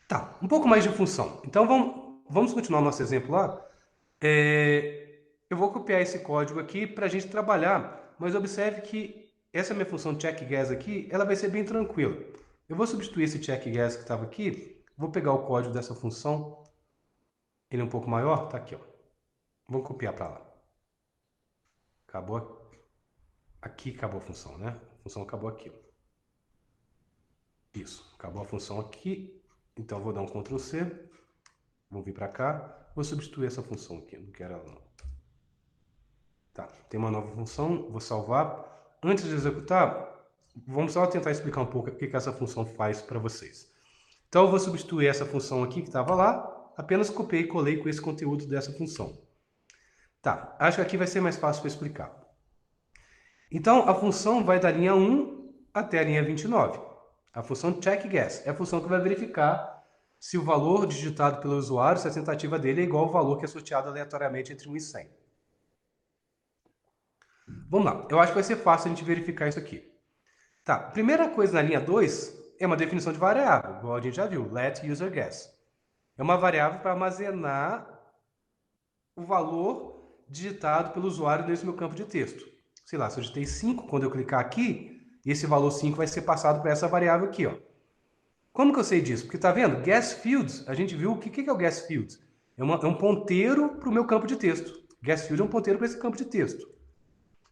Tá, um pouco mais de função. Então vamos continuar o nosso exemplo lá. Eu vou copiar esse código aqui para a gente trabalhar, mas observe que essa minha função checkGuess aqui, ela vai ser bem tranquila. Eu vou substituir esse checkGuess que estava aqui, vou pegar o código dessa função, ele é um pouco maior, tá aqui, ó. Vamos copiar para lá. Acabou aqui, acabou a função, né? A função acabou aqui. Isso, acabou a função aqui. Então, eu vou dar um Ctrl C. Vou vir para cá. Vou substituir essa função aqui, não quero ela não. Tá, tem uma nova função, vou salvar. Antes de executar, vamos só tentar explicar um pouco o que essa função faz para vocês. Então, eu vou substituir essa função aqui que estava lá, apenas copiei e colei com esse conteúdo dessa função. Tá, acho que aqui vai ser mais fácil para explicar. Então, a função vai da linha 1 até a linha 29. A função checkGuess é a função que vai verificar se o valor digitado pelo usuário, se a tentativa dele é igual ao valor que é sorteado aleatoriamente entre 1 e 100. Vamos lá, eu acho que vai ser fácil a gente verificar isso aqui. Tá, primeira coisa na linha 2 é uma definição de variável, igual a gente já viu, let user guess. É uma variável para armazenar o valor digitado pelo usuário nesse meu campo de texto. Sei lá, se eu digitei 5, quando eu clicar aqui, esse valor 5 vai ser passado para essa variável aqui, ó. Como que eu sei disso? Porque tá vendo? Guess fields, a gente viu o que é o guess fields. É um ponteiro para o meu campo de texto. Guess field é um ponteiro para esse campo de texto.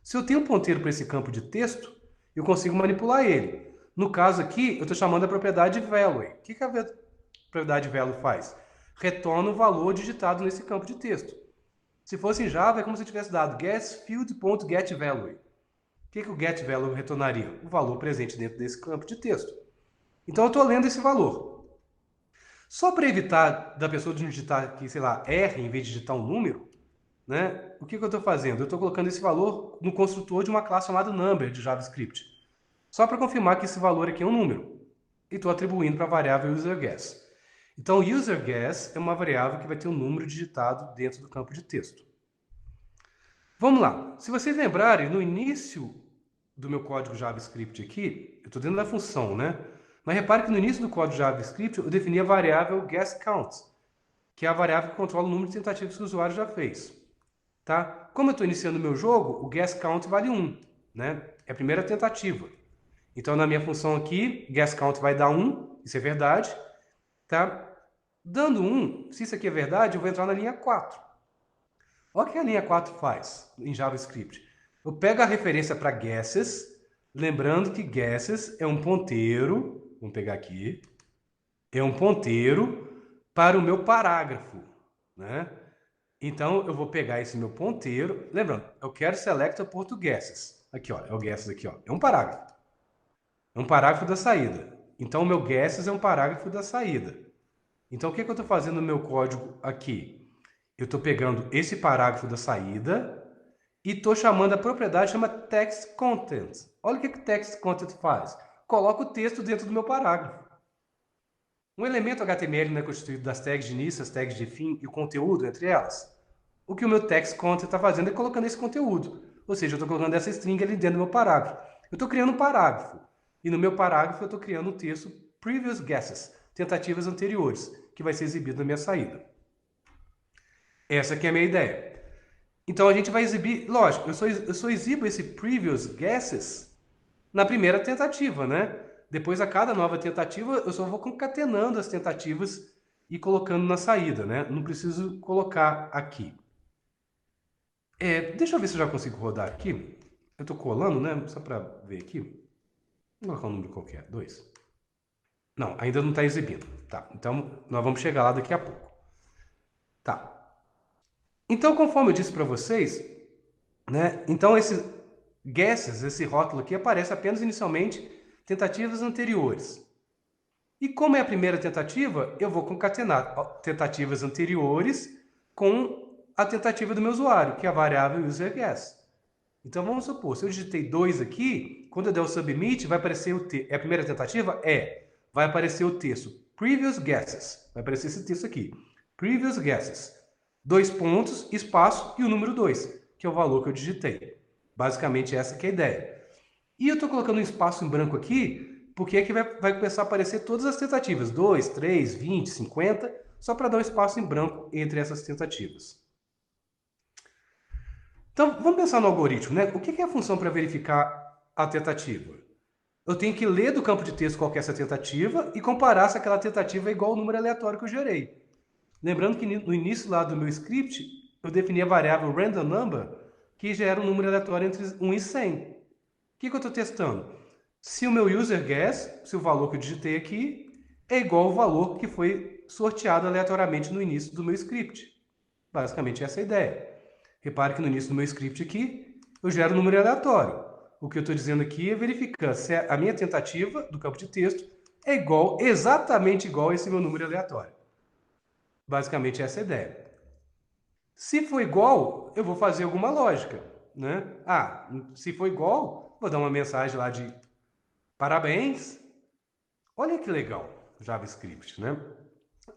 Se eu tenho um ponteiro para esse campo de texto, eu consigo manipular ele. No caso aqui, eu estou chamando a propriedade value. O que é a propriedade value faz? Retorna o valor digitado nesse campo de texto. Se fosse em Java, é como se eu tivesse dado guessField.getValue. O que o getValue retornaria? O valor presente dentro desse campo de texto. Então eu estou lendo esse valor. Só para evitar da pessoa digitar aqui, sei lá, R em vez de digitar um número, né? O que eu estou fazendo? Eu estou colocando esse valor no construtor de uma classe chamada number de JavaScript. Só para confirmar que esse valor aqui é um número. E estou atribuindo para a variável userGuess. Então, userGuess é uma variável que vai ter um número digitado dentro do campo de texto. Vamos lá. Se vocês lembrarem, no início do meu código JavaScript aqui, eu estou dentro da função, né? Mas repare que no início do código JavaScript eu defini a variável guessCount, que é a variável que controla o número de tentativas que o usuário já fez. Tá? Como eu estou iniciando o meu jogo, o guessCount vale 1, né? É a primeira tentativa. Então, na minha função aqui, guessCount vai dar 1, isso é verdade. Tá? Dando 1, se isso aqui é verdade, eu vou entrar na linha 4. Olha o que a linha 4 faz em JavaScript. Eu pego a referência para guesses, lembrando que guesses é um ponteiro, vamos pegar aqui, é um ponteiro para o meu parágrafo, né? Então, eu vou pegar esse meu ponteiro, lembrando, eu quero selector.guesses. Aqui, ó, é o guesses aqui, ó, é um parágrafo. É um parágrafo da saída. Então, o meu guesses é um parágrafo da saída. Então, o que eu estou fazendo no meu código aqui? Eu estou pegando esse parágrafo da saída e estou chamando a propriedade que chama textContent. Olha o que o textContent faz. Coloca o texto dentro do meu parágrafo. Um elemento HTML não é constituído das tags de início, as tags de fim e o conteúdo entre elas. O que o meu textContent está fazendo é colocando esse conteúdo. Ou seja, eu estou colocando essa string ali dentro do meu parágrafo. Eu estou criando um parágrafo. E no meu parágrafo eu estou criando um texto Previous Guesses, tentativas anteriores, que vai ser exibido na minha saída. Essa aqui é a minha ideia. Então a gente vai exibir, lógico, eu só exibo esse Previous Guesses na primeira tentativa, né? Depois, a cada nova tentativa, eu só vou concatenando as tentativas e colocando na saída, né? Não preciso colocar aqui. Deixa eu ver se eu já consigo rodar aqui. Eu estou colando, né? Só para ver aqui. Vou colocar um número qualquer, 2. Não, ainda não está exibindo. Tá, então nós vamos chegar lá daqui a pouco. Tá. Então, conforme eu disse para vocês, né? Então, esse guesses, esse rótulo aqui, aparece apenas inicialmente tentativas anteriores. E como é a primeira tentativa, eu vou concatenar tentativas anteriores com a tentativa do meu usuário, que é a variável userGuess. Então vamos supor, se eu digitei 2 aqui, quando eu der o submit, vai aparecer o texto. É a primeira tentativa? Vai aparecer o texto Previous Guesses. Vai aparecer esse texto aqui. Previous Guesses. 2 pontos, espaço e o número 2, que é o valor que eu digitei. Basicamente essa que é a ideia. E eu estou colocando um espaço em branco aqui, porque aqui vai começar a aparecer todas as tentativas. 2, 3, 20, 50, só para dar um espaço em branco entre essas tentativas. Então, vamos pensar no algoritmo, né? O que é a função para verificar a tentativa? Eu tenho que ler do campo de texto qual que é essa tentativa e comparar se aquela tentativa é igual ao número aleatório que eu gerei. Lembrando que no início lá do meu script, eu defini a variável random number, que gera um número aleatório entre 1 e 100. O que eu estou testando? Se o meu userGuess, se o valor que eu digitei aqui, é igual ao valor que foi sorteado aleatoriamente no início do meu script. Basicamente essa é a ideia. Repare que no início do meu script aqui, eu gero um número aleatório. O que eu estou dizendo aqui é verificar se a minha tentativa do campo de texto é igual, exatamente igual a esse meu número aleatório. Basicamente essa é a ideia. Se for igual, eu vou fazer alguma lógica, né? Se for igual, vou dar uma mensagem lá de parabéns. Olha que legal, JavaScript, né?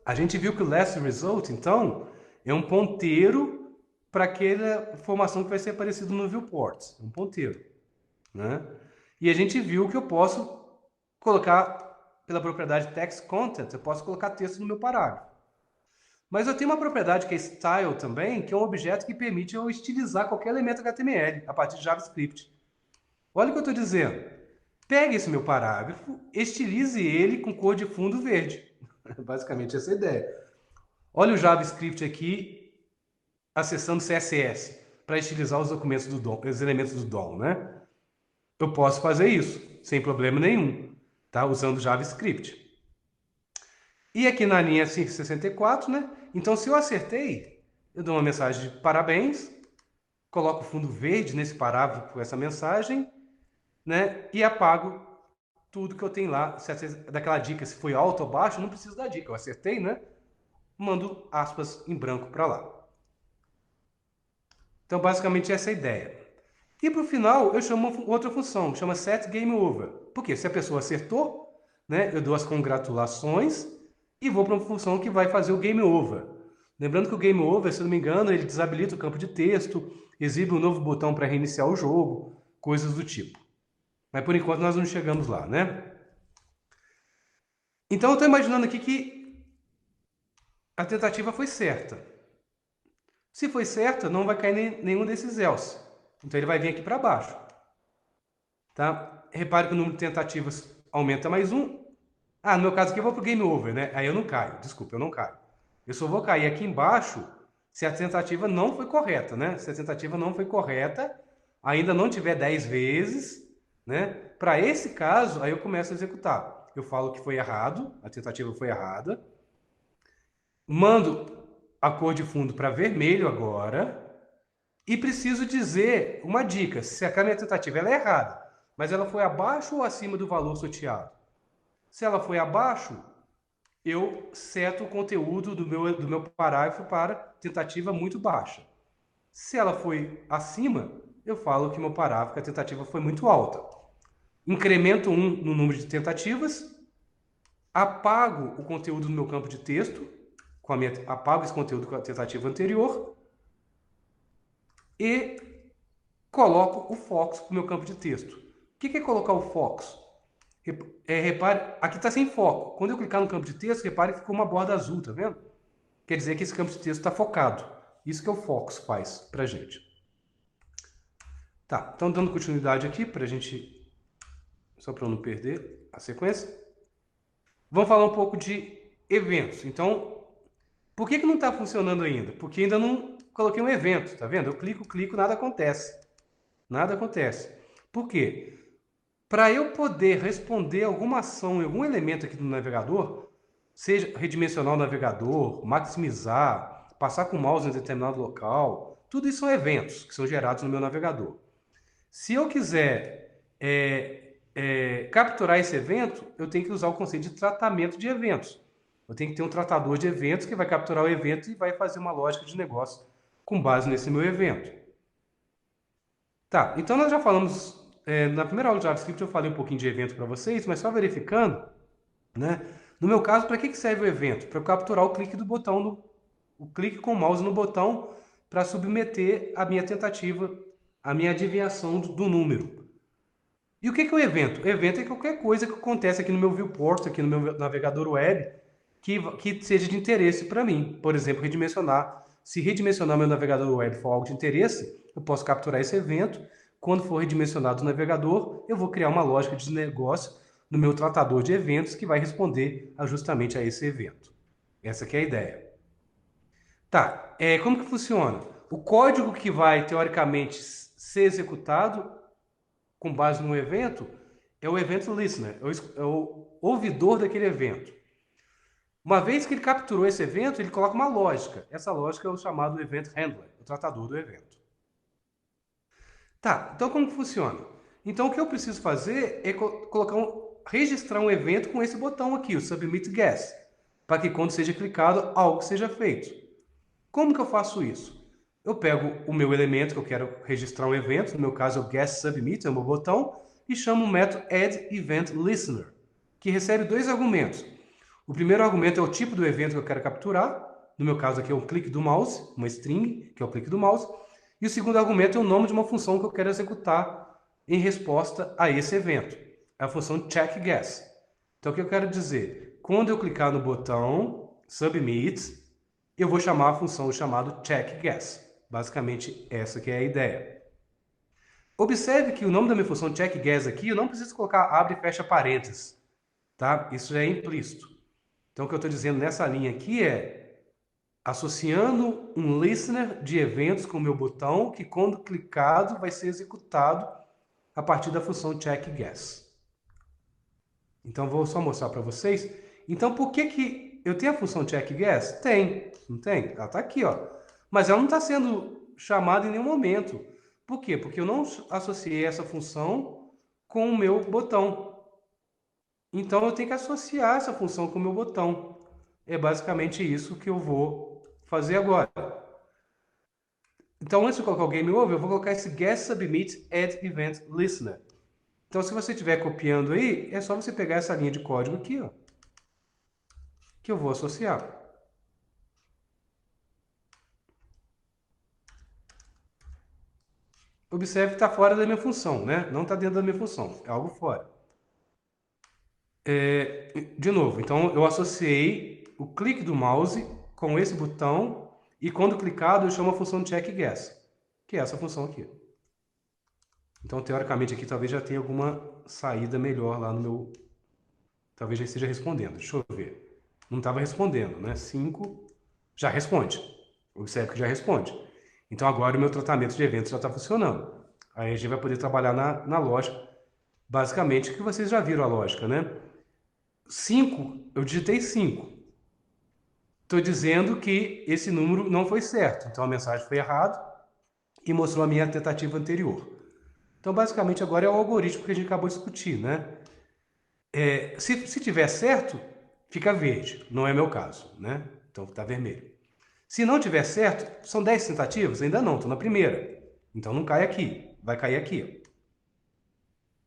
A gente viu que o last result, então, é um ponteiro para aquela informação que vai ser aparecida no viewport, um ponteiro, né? E a gente viu que eu posso colocar, pela propriedade textContent, eu posso colocar texto no meu parágrafo. Mas eu tenho uma propriedade que é style também, que é um objeto que permite eu estilizar qualquer elemento HTML a partir de JavaScript. Olha o que eu estou dizendo. Pegue esse meu parágrafo, estilize ele com cor de fundo verde. Basicamente essa é a ideia. Olha o JavaScript aqui acessando CSS para estilizar os documentos do DOM, os elementos do DOM, né? Eu posso fazer isso sem problema nenhum, tá? Usando JavaScript. E aqui na linha 564, né? Então, se eu acertei, eu dou uma mensagem de parabéns, coloco o fundo verde nesse parágrafo com essa mensagem, né? E apago tudo que eu tenho lá. Daquela dica, se foi alto ou baixo, não preciso da dica. Eu acertei, né? Mando aspas em branco para lá. Então, basicamente, essa é a ideia. E para o final, eu chamo outra função, chama set game over. Porque se a pessoa acertou, né, eu dou as congratulações e vou para uma função que vai fazer o game over. Lembrando que o game over, se não me engano, ele desabilita o campo de texto, exibe um novo botão para reiniciar o jogo, coisas do tipo. Mas por enquanto nós não chegamos lá, né? Então eu estou imaginando aqui que a tentativa foi certa. Se foi certa, não vai cair nenhum desses else. Então ele vai vir aqui para baixo. Tá? Repare que o número de tentativas aumenta mais um. Ah, no meu caso aqui eu vou para o game over, né? Aí eu não caio. Desculpa, eu não caio. Eu só vou cair aqui embaixo se a tentativa não foi correta, né? Se a tentativa não foi correta, ainda não tiver 10 vezes, né? Para esse caso, aí eu começo a executar. Eu falo que foi errado, a tentativa foi errada. Mando a cor de fundo para vermelho agora. E preciso dizer uma dica: se a minha tentativa ela é errada, mas ela foi abaixo ou acima do valor sorteado? Se ela foi abaixo, eu seto o conteúdo do meu parágrafo para tentativa muito baixa. Se ela foi acima, eu falo que meu parágrafo, a tentativa foi muito alta. Incremento 1 no número de tentativas, apago o conteúdo do meu campo de texto, apago esse conteúdo com a tentativa anterior e coloco o Fox para o meu campo de texto. O que é colocar o Fox? Repare, aqui está sem foco. Quando eu clicar no campo de texto, repare que ficou uma borda azul, tá vendo? Quer dizer que esse campo de texto está focado. Isso que o Fox faz para a gente. Tá, então dando continuidade aqui para a gente, só para eu não perder a sequência. Vamos falar um pouco de eventos. Então, por que não está funcionando ainda? Porque ainda não coloquei um evento, tá vendo? Eu clico, nada acontece. Nada acontece. Por quê? Para eu poder responder alguma ação em algum elemento aqui do navegador, seja redimensionar o navegador, maximizar, passar com o mouse em determinado local, tudo isso são eventos que são gerados no meu navegador. Se eu quiser capturar esse evento, eu tenho que usar o conceito de tratamento de eventos. Eu tenho que ter um tratador de eventos que vai capturar o evento e vai fazer uma lógica de negócio com base nesse meu evento. Tá, então nós já falamos, na primeira aula de JavaScript eu falei um pouquinho de evento para vocês, mas só verificando, né? No meu caso, para que serve o evento? Para eu capturar o clique do botão, o clique com o mouse no botão para submeter a minha tentativa, a minha adivinhação do número. E o que é o evento? O evento é qualquer coisa que acontece aqui no meu viewport, aqui no meu navegador web, que seja de interesse para mim. Por exemplo, redimensionar. Se redimensionar meu navegador web for algo de interesse, eu posso capturar esse evento. Quando for redimensionado o navegador, eu vou criar uma lógica de negócio no meu tratador de eventos que vai responder justamente a esse evento. Essa que é a ideia. Tá, como que funciona? O código que vai, teoricamente, ser executado com base no evento é o event listener, é o ouvidor daquele evento. Uma vez que ele capturou esse evento, ele coloca uma lógica. Essa lógica é o chamado event handler, o tratador do evento. Tá, então como que funciona? Então o que eu preciso fazer é registrar um evento com esse botão aqui, o Submit Guess, para que quando seja clicado, algo seja feito. Como que eu faço isso? Eu pego o meu elemento que eu quero registrar um evento, no meu caso é o Guess Submit, é o meu botão, e chamo o método addEventListener, que recebe dois argumentos. O primeiro argumento é o tipo do evento que eu quero capturar, no meu caso aqui é um clique do mouse, uma string, que é o clique do mouse, e o segundo argumento é o nome de uma função que eu quero executar em resposta a esse evento. É a função checkGuess. Então o que eu quero dizer? Quando eu clicar no botão Submit, eu vou chamar a função chamada checkGuess. Basicamente, essa que é a ideia. Observe que o nome da minha função checkGuess aqui, eu não preciso colocar abre e fecha parênteses. Tá? Isso já é implícito. Então, o que eu estou dizendo nessa linha aqui é associando um listener de eventos com o meu botão, que quando clicado vai ser executado a partir da função checkGuess. Então, vou só mostrar para vocês. Então, por que aqui, eu tenho a função check guess? Tem, não tem? Ela está aqui, ó. Mas ela não está sendo chamada em nenhum momento. Por quê? Porque eu não associei essa função com o meu botão. Então eu tenho que associar essa função com o meu botão. É basicamente isso que eu vou fazer agora. Então, antes de colocar o Game Over, eu vou colocar esse Guess Submit Add Event Listener. Então, se você estiver copiando aí, é só você pegar essa linha de código aqui, ó, que eu vou associar. Observe que está fora da minha função, né? Não está dentro da minha função, é algo fora. De novo, então eu associei o clique do mouse com esse botão e quando clicado eu chamo a função check guess, que é essa função aqui. Então, teoricamente, aqui talvez já tenha alguma saída melhor lá no meu... Talvez já esteja respondendo. Deixa eu ver. Não estava respondendo, né? 5 já responde. Observe que já responde. Então, agora o meu tratamento de eventos já está funcionando. Aí a gente vai poder trabalhar na lógica. Basicamente, que vocês já viram a lógica, né? 5, eu digitei 5. Estou dizendo que esse número não foi certo. Então, a mensagem foi errada e mostrou a minha tentativa anterior. Então, basicamente, agora é o algoritmo que a gente acabou de discutir, né? Se tiver certo, fica verde. Não é meu caso, né? Então, está vermelho. Se não tiver certo, são 10 tentativas? Ainda não, estou na primeira. Então, não cai aqui. Vai cair aqui.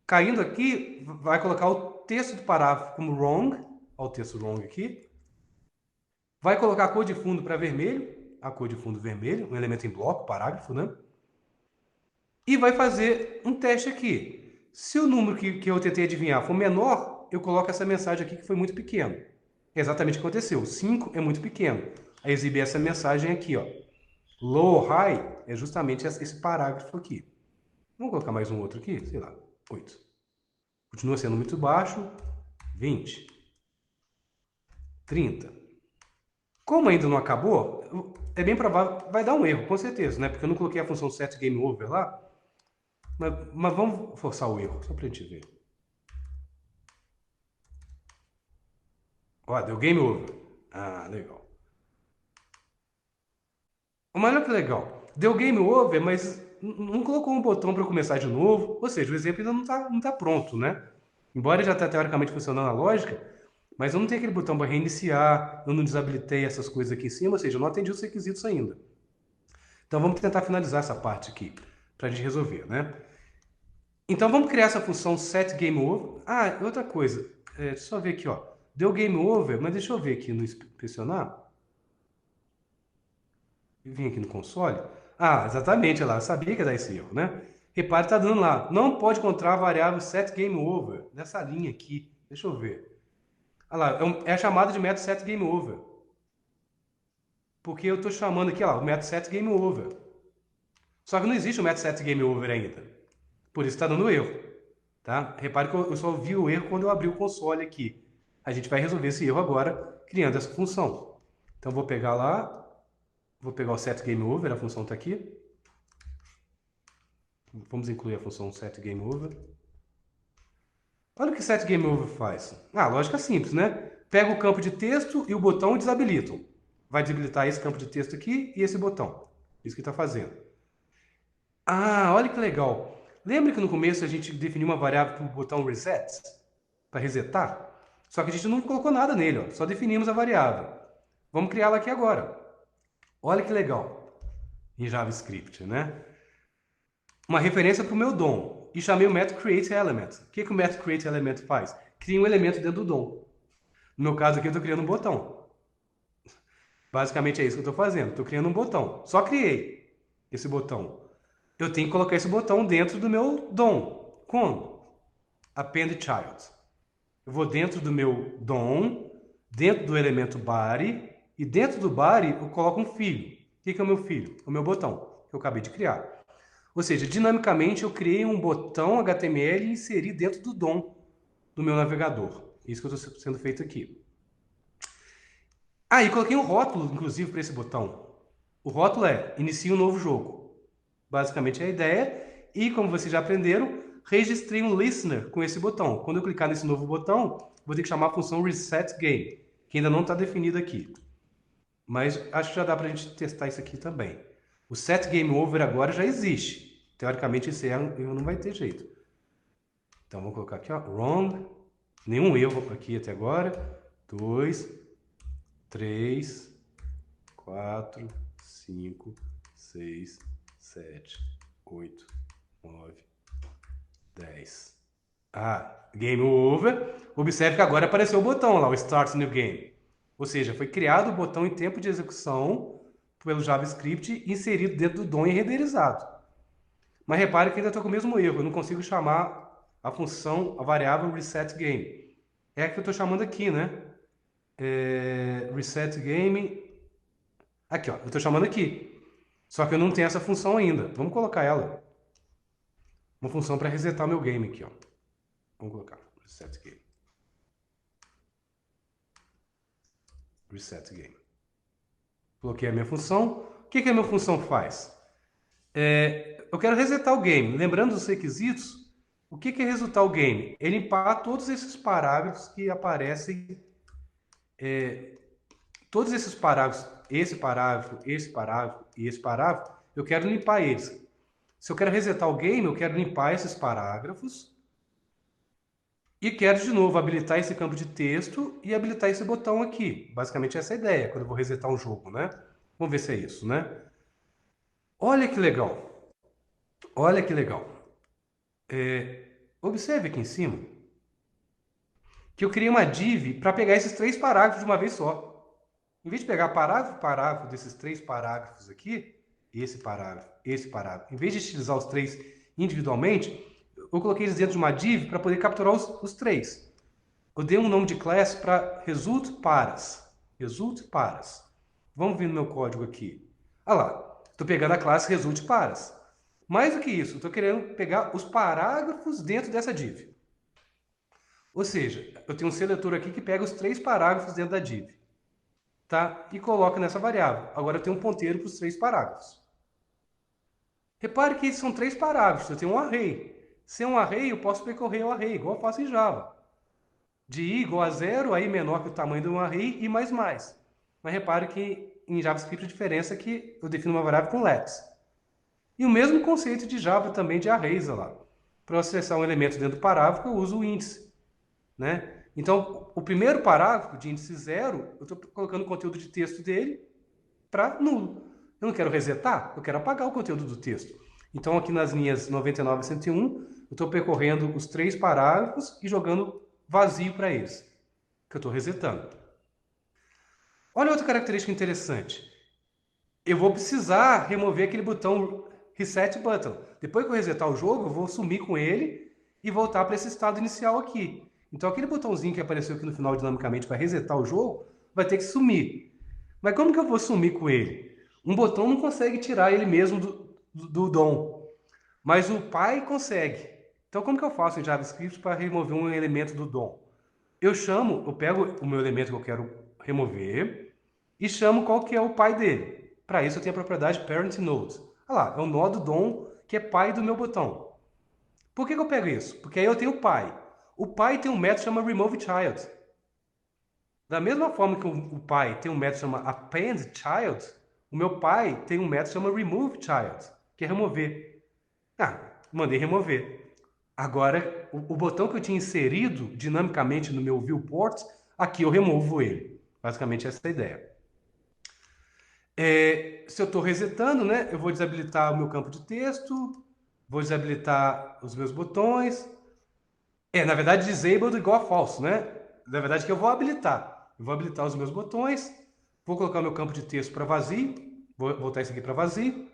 Caindo aqui, vai colocar o texto do parágrafo como wrong. Olha o texto wrong aqui. Vai colocar a cor de fundo para vermelho. A cor de fundo vermelho, um elemento em bloco, parágrafo, né? E vai fazer um teste aqui. Se o número que eu tentei adivinhar for menor, eu coloco essa mensagem aqui que foi muito pequeno. É exatamente o que aconteceu. 5 é muito pequeno. Aí exibi essa mensagem aqui, ó. Low ou high é justamente esse parágrafo aqui. Vamos colocar mais um outro aqui? Sei lá, 8. Continua sendo muito baixo. 20. 30. Como ainda não acabou, é bem provável que vai dar um erro, com certeza, né? Porque eu não coloquei a função set game over lá. Mas vamos forçar o erro, só para a gente ver. Ó, deu game over. Ah, legal. Mas olha que legal. Deu game over, mas não colocou um botão para começar de novo. Ou seja, o exemplo ainda não tá pronto, né? Embora já está teoricamente funcionando a lógica, mas eu não tenho aquele botão para reiniciar, eu não desabilitei essas coisas aqui em cima, ou seja, eu não atendi os requisitos ainda. Então vamos tentar finalizar essa parte aqui, para a gente resolver, né? Então vamos criar essa função setGameOver. Ah, outra coisa, deixa eu só ver aqui, ó. Deu game over, mas deixa eu ver aqui no inspecionar. Vim aqui no console. Ah, exatamente, lá, eu sabia que ia dar esse erro, né? Repare, tá dando lá. Não pode encontrar a variável setGameOver nessa linha aqui. Deixa eu ver. Ah lá, é a chamada de método setGameOver. Porque eu estou chamando aqui, ó, o método setGameOver. Só que não existe o método setGameOver ainda. Por isso está dando erro. Tá? Repare que eu só vi o erro quando eu abri o console aqui. A gente vai resolver esse erro agora, criando essa função. Então, vou pegar lá, vou pegar o setGameOver, a função está aqui. Vamos incluir a função setGameOver. Olha o que setGameOver faz. Ah, lógica simples, né? Pega o campo de texto e o botão e desabilitam. Vai desabilitar esse campo de texto aqui e esse botão. Isso que está fazendo. Ah, olha que legal. Lembra que no começo a gente definiu uma variável para o botão reset? Para resetar? Só que a gente não colocou nada nele, ó. Só definimos a variável. Vamos criá-la aqui agora. Olha que legal. Em JavaScript, né? Uma referência para o meu DOM. E chamei o método createElement. O que o método createElement faz? Cria um elemento dentro do DOM. No meu caso aqui, eu estou criando um botão. Basicamente é isso que eu estou fazendo. Estou criando um botão. Só criei esse botão. Eu tenho que colocar esse botão dentro do meu DOM. Como? Append child. Eu vou dentro do meu DOM, dentro do elemento body, e dentro do body eu coloco um filho. O que é o meu filho? O meu botão, que eu acabei de criar. Ou seja, dinamicamente eu criei um botão HTML e inseri dentro do DOM do meu navegador. Isso que eu estou sendo feito aqui. Ah, e coloquei um rótulo, inclusive, para esse botão. O rótulo é inicie um novo jogo. Basicamente é a ideia. E como vocês já aprenderam, registrei um listener com esse botão. Quando eu clicar nesse novo botão, vou ter que chamar a função resetGame, que ainda não está definido aqui. Mas acho que já dá para a gente testar isso aqui também. O set game over agora já existe. Teoricamente esse erro não vai ter jeito. Então vamos colocar aqui, ó, wrong. Nenhum erro aqui até agora. 2, 3, 4, 5, 6, 7, 8, 9, 10. Game over. Observe que agora apareceu o botão lá, o Start New Game. Ou seja, foi criado o botão em tempo de execução pelo JavaScript inserido dentro do DOM e renderizado. Mas repare que ainda estou com o mesmo erro. Eu não consigo chamar a função, a variável resetGame. É a que eu estou chamando aqui, né? ResetGame. Aqui, ó. Eu estou chamando aqui. Só que eu não tenho essa função ainda. Vamos colocar ela. Uma função para resetar meu game aqui, ó. Vamos colocar resetGame. ResetGame. Coloquei a minha função. O que a minha função faz? Eu quero resetar o game. Lembrando dos requisitos, o que é resetar o game? É limpar todos esses parágrafos que aparecem. Todos esses parágrafos, esse parágrafo, esse parágrafo e esse parágrafo, eu quero limpar eles. Se eu quero resetar o game, eu quero limpar esses parágrafos e quero, de novo, habilitar esse campo de texto e habilitar esse botão aqui. Basicamente essa é a ideia, quando eu vou resetar um jogo, né? Vamos ver se é isso, né? Olha que legal. Olha que legal. Observe aqui em cima que eu criei uma div para pegar esses 3 parágrafos de uma vez só. Em vez de pegar parágrafo por parágrafo desses 3 parágrafos aqui, esse parágrafo, em vez de utilizar os 3 individualmente, eu coloquei eles dentro de uma div para poder capturar os 3. Eu dei um nome de class para result_paras. Result_paras. Vamos ver no meu código aqui. Olha lá, estou pegando a classe result_paras. Mais do que isso, estou querendo pegar os parágrafos dentro dessa div. Ou seja, eu tenho um seletor aqui que pega os 3 parágrafos dentro da div. Tá? E coloca nessa variável. Agora eu tenho um ponteiro para os 3 parágrafos. Repare que são 3 parágrafos, eu tenho um array. Se é um array, eu posso percorrer o array, igual eu faço em Java. De i igual a 0, aí menor que o tamanho de um array e mais. Mas repare que em JavaScript a diferença é que eu defino uma variável com let's. E o mesmo conceito de Java também de arrays, olha lá. Para eu acessar um elemento dentro do parágrafo, eu uso o índice, né? Então, o primeiro parágrafo de índice 0, eu estou colocando o conteúdo de texto dele para nulo. Eu não quero resetar, eu quero apagar o conteúdo do texto. Então, aqui nas linhas 99 e 101, eu estou percorrendo os 3 parágrafos e jogando vazio para eles, que eu estou resetando. Olha outra característica interessante. Eu vou precisar remover aquele botão Reset Button. Depois que eu resetar o jogo, eu vou sumir com ele e voltar para esse estado inicial aqui. Então, aquele botãozinho que apareceu aqui no final dinamicamente para resetar o jogo, vai ter que sumir. Mas como que eu vou sumir com ele? Um botão não consegue tirar ele mesmo do DOM, mas o pai consegue. Então, como que eu faço em JavaScript para remover um elemento do DOM? Eu pego o meu elemento que eu quero remover e chamo qual que é o pai dele. Para isso, eu tenho a propriedade parentNode. Olha lá, é o nó do DOM que é pai do meu botão. Por que eu pego isso? Porque aí eu tenho o pai. O pai tem um método chamado removeChild. Da mesma forma que o pai tem um método chamado appendChild, o meu pai tem um método chamado removeChild, que é remover. Mandei remover. Agora, o botão que eu tinha inserido dinamicamente no meu viewport, aqui eu removo ele. Basicamente essa é a ideia. Se eu estou resetando, né, eu vou desabilitar o meu campo de texto, vou desabilitar os meus botões. Na verdade, disabled igual a false, né? Na verdade, que eu vou habilitar. Eu vou habilitar os meus botões, vou colocar o meu campo de texto para vazio, vou botar isso aqui para vazio.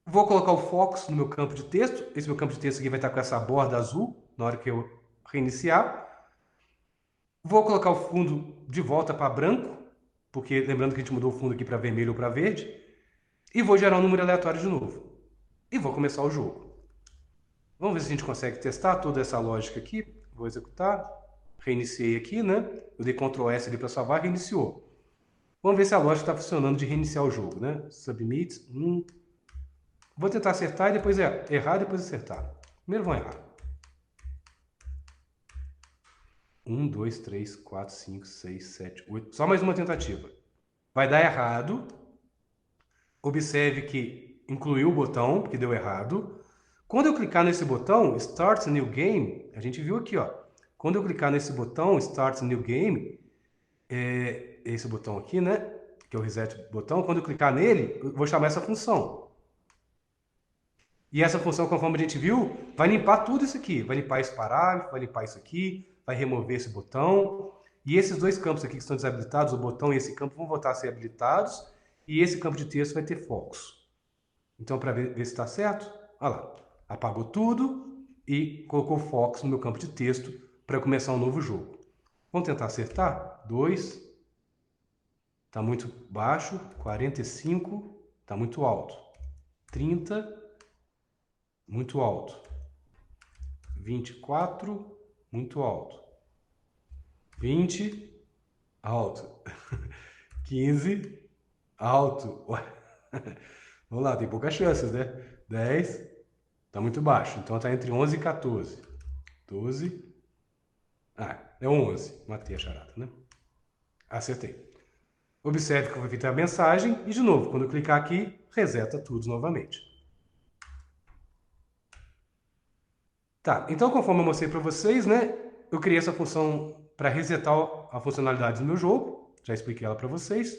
Vou colocar o focus no meu campo de texto. Esse meu campo de texto aqui vai estar com essa borda azul na hora que eu reiniciar. Vou colocar o fundo de volta para branco, porque lembrando que a gente mudou o fundo aqui para vermelho ou para verde. E vou gerar um número aleatório de novo. E vou começar o jogo. Vamos ver se a gente consegue testar toda essa lógica aqui. Vou executar. Reiniciei aqui, né? Eu dei Ctrl S ali para salvar e reiniciou. Vamos ver se a lógica está funcionando de reiniciar o jogo, né? Submit. Vou tentar acertar e depois errar e depois acertar. Primeiro vão errar. 1, 2, 3, 4, 5, 6, 7, 8. Só mais uma tentativa. Vai dar errado. Observe que incluiu o botão, porque deu errado. Quando eu clicar nesse botão, Start New Game, a gente viu aqui, ó. Quando eu clicar nesse botão, Start New Game, esse botão aqui, né? Que é o Reset botão. Quando eu clicar nele, eu vou chamar essa função. E essa função, conforme a gente viu, vai limpar tudo isso aqui. Vai limpar esse parágrafo, vai limpar isso aqui, vai remover esse botão. E esses dois campos aqui que estão desabilitados, o botão e esse campo, vão voltar a ser habilitados. E esse campo de texto vai ter focos. Então, para ver se está certo, olha lá. Apagou tudo e colocou focos no meu campo de texto para começar um novo jogo. Vamos tentar acertar? 2. Está muito baixo. 45. Está muito alto. 30. Muito alto. 24, muito alto. 20, alto. 15, alto. Vamos lá, tem poucas chances, né? 10, tá muito baixo. Então tá entre 11 e 14. 12, é 11. Matei a charada, né? Acertei. Observe que eu vou feita a mensagem e, de novo, quando eu clicar aqui, reseta tudo novamente. Tá, então conforme eu mostrei para vocês, né, eu criei essa função para resetar a funcionalidade do meu jogo, já expliquei ela para vocês.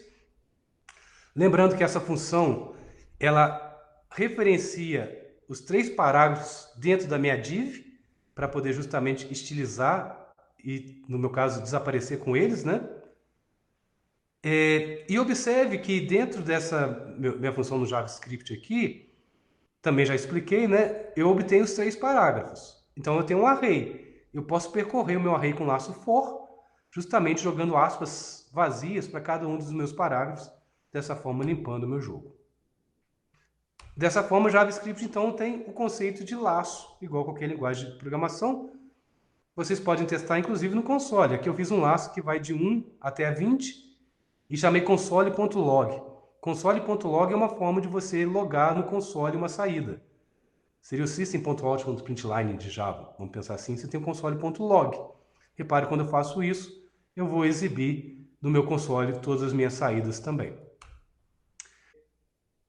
Lembrando que essa função, ela referencia os 3 parágrafos dentro da minha div, para poder justamente estilizar e, no meu caso, desaparecer com eles, né? E observe que dentro dessa minha função no JavaScript aqui, também já expliquei, né? Eu obtenho os 3 parágrafos. Então eu tenho um array. Eu posso percorrer o meu array com laço for, justamente jogando aspas vazias para cada um dos meus parágrafos, dessa forma limpando o meu jogo. Dessa forma, o JavaScript então tem o conceito de laço, igual qualquer linguagem de programação. Vocês podem testar inclusive no console. Aqui eu fiz um laço que vai de 1 até 20 e chamei console.log. Console.log é uma forma de você logar no console uma saída. Seria o system.out.println de Java. Vamos pensar assim, você tem o console.log. Repare, quando eu faço isso, eu vou exibir no meu console todas as minhas saídas também.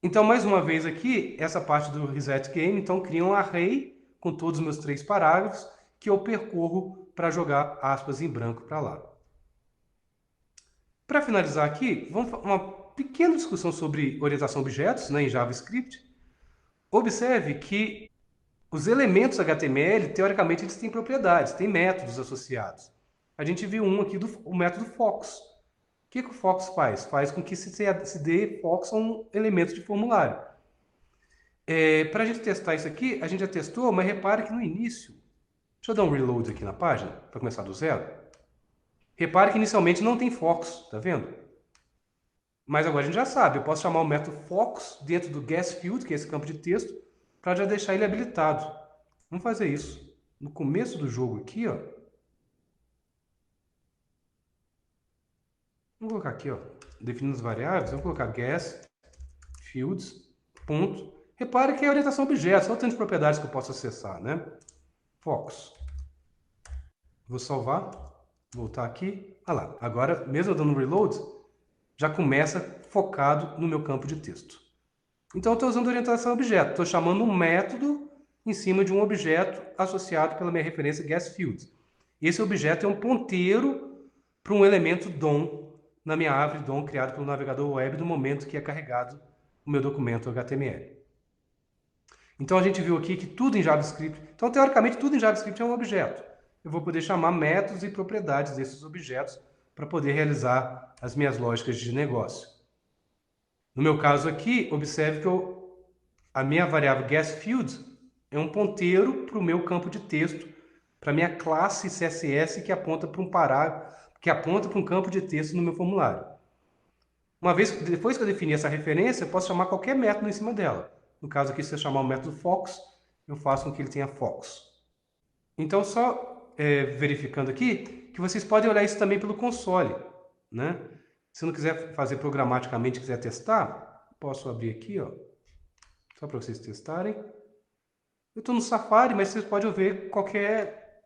Então, mais uma vez aqui, essa parte do reset game, então cria um array com todos os meus 3 parágrafos que eu percorro para jogar aspas em branco para lá. Para finalizar aqui, vamos fazer uma pequena discussão sobre orientação a objetos, né, em JavaScript. Observe que os elementos HTML, teoricamente, eles têm propriedades, têm métodos associados. A gente viu um aqui, o método Fox. O que o Fox faz? Faz com que se dê Fox a um elemento de formulário. Para a gente testar isso aqui, a gente já testou, mas repare que no início... Deixa eu dar um reload aqui na página, para começar do zero. Repare que inicialmente não tem Fox, tá vendo? Mas agora a gente já sabe, eu posso chamar o método Fox dentro do guessField, que é esse campo de texto, para já deixar ele habilitado. Vamos fazer isso. No começo do jogo aqui, ó. Vamos colocar aqui, ó, definindo as variáveis, vamos colocar guessFields, ponto. Repare que é orientação a objetos, olha o tanto de propriedades que eu posso acessar, né? Fox. Vou salvar, voltar aqui. Olha lá, agora, mesmo dando um reload, já começa focado no meu campo de texto. Então, eu estou usando orientação a objeto. Estou chamando um método em cima de um objeto associado pela minha referência guessField. Esse objeto é um ponteiro para um elemento DOM na minha árvore DOM criado pelo navegador web no momento que é carregado o meu documento HTML. Então, a gente viu aqui que tudo em JavaScript... Então, teoricamente, tudo em JavaScript é um objeto. Eu vou poder chamar métodos e propriedades desses objetos para poder realizar as minhas lógicas de negócio. No meu caso aqui, observe que a minha variável guessField é um ponteiro para o meu campo de texto, para a minha classe CSS que aponta para um parágrafo, que aponta para um campo de texto no meu formulário. Depois que eu definir essa referência, eu posso chamar qualquer método em cima dela. No caso aqui, se eu chamar o método Fox, eu faço com que ele tenha Fox. Então, só verificando aqui, que vocês podem olhar isso também pelo console, né? Se não quiser fazer programaticamente, quiser testar, posso abrir aqui, ó, só para vocês testarem. Eu estou no Safari, mas vocês podem ver qualquer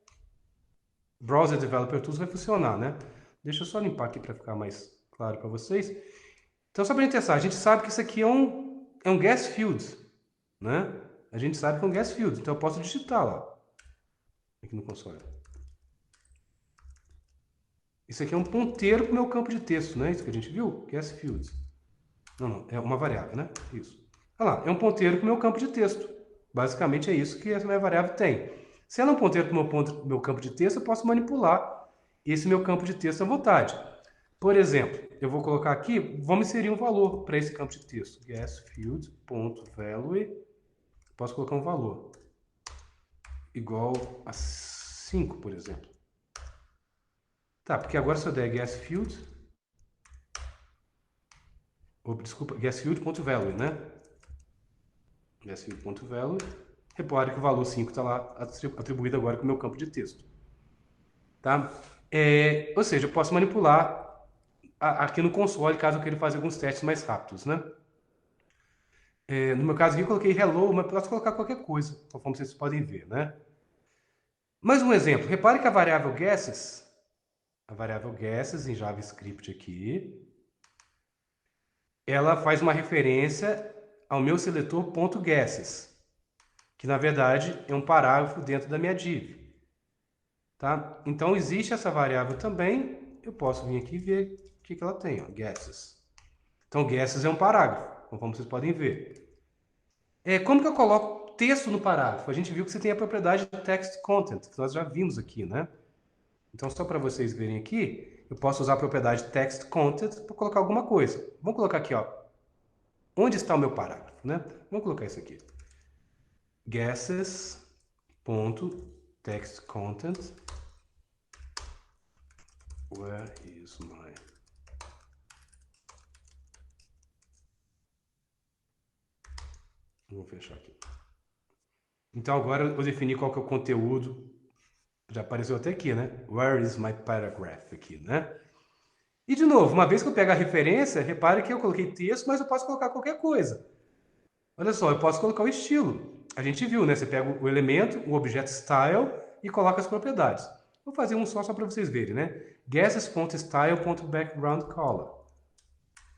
Browser Developer Tools vai funcionar, né? Deixa eu só limpar aqui para ficar mais claro para vocês. Então, só para a gente testar, a gente sabe que isso aqui é um guess field, né? A gente sabe que é um guess field, então eu posso digitar lá, aqui no console. Isso aqui é um ponteiro para o meu campo de texto, né? Isso que a gente viu? Guess field. Não, é uma variável, né? Isso. Olha lá, é um ponteiro para o meu campo de texto. Basicamente é isso que essa minha variável tem. Se ela é um ponteiro para o meu campo de texto, eu posso manipular esse meu campo de texto à vontade. Por exemplo, eu vou colocar aqui, vamos inserir um valor para esse campo de texto. guessField.value, posso colocar um valor igual a 5, por exemplo. Tá, porque agora se eu der guessField, desculpa, guessField.value, né? guessField.value, repare que o valor 5 está lá atribuído agora com o meu campo de texto. Tá? Ou seja, eu posso manipular aqui no console, caso eu queira fazer alguns testes mais rápidos, né? No meu caso aqui, eu coloquei hello, mas posso colocar qualquer coisa, conforme vocês podem ver, né? Mais um exemplo. Repare que a variável guesses em JavaScript aqui, ela faz uma referência ao meu seletor .guesses, que na verdade é um parágrafo dentro da minha div. Tá? Então existe essa variável também, eu posso vir aqui e ver o que ela tem, ó, guesses. Então guesses é um parágrafo, conforme vocês podem ver. Como que eu coloco texto no parágrafo? A gente viu que você tem a propriedade de text content, que nós já vimos aqui, né? Então, só para vocês verem aqui, eu posso usar a propriedade text content para colocar alguma coisa. Vamos colocar aqui, ó. Onde está o meu parágrafo, né? Vamos colocar isso aqui. Guesses.textContent. Where is my... Vou fechar aqui. Então, agora eu vou definir qual que é o conteúdo. Já apareceu até aqui, né? Where is my paragraph aqui, né? E, de novo, uma vez que eu pego a referência, repare que eu coloquei texto, mas eu posso colocar qualquer coisa. Olha só, eu posso colocar o estilo. A gente viu, né? Você pega o elemento, o objeto style e coloca as propriedades. Vou fazer um só para vocês verem, né? Guesses.style.backgroundColor.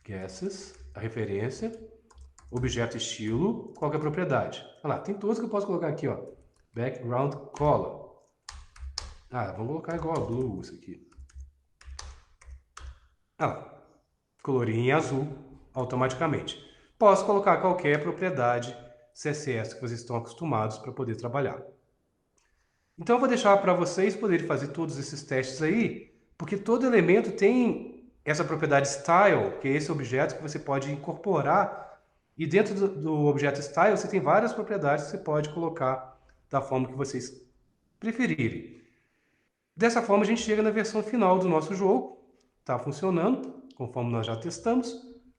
Guesses, a referência, objeto estilo, qual que é a propriedade? Olha lá, tem todos que eu posso colocar aqui, ó. Background color. Vamos colocar igual a blue isso aqui. Olha lá, colorinho em azul automaticamente. Posso colocar qualquer propriedade CSS que vocês estão acostumados para poder trabalhar. Então eu vou deixar para vocês poderem fazer todos esses testes aí, porque todo elemento tem essa propriedade style, que é esse objeto que você pode incorporar, e dentro do objeto style você tem várias propriedades que você pode colocar da forma que vocês preferirem. Dessa forma a gente chega na versão final do nosso jogo, está funcionando, conforme nós já testamos.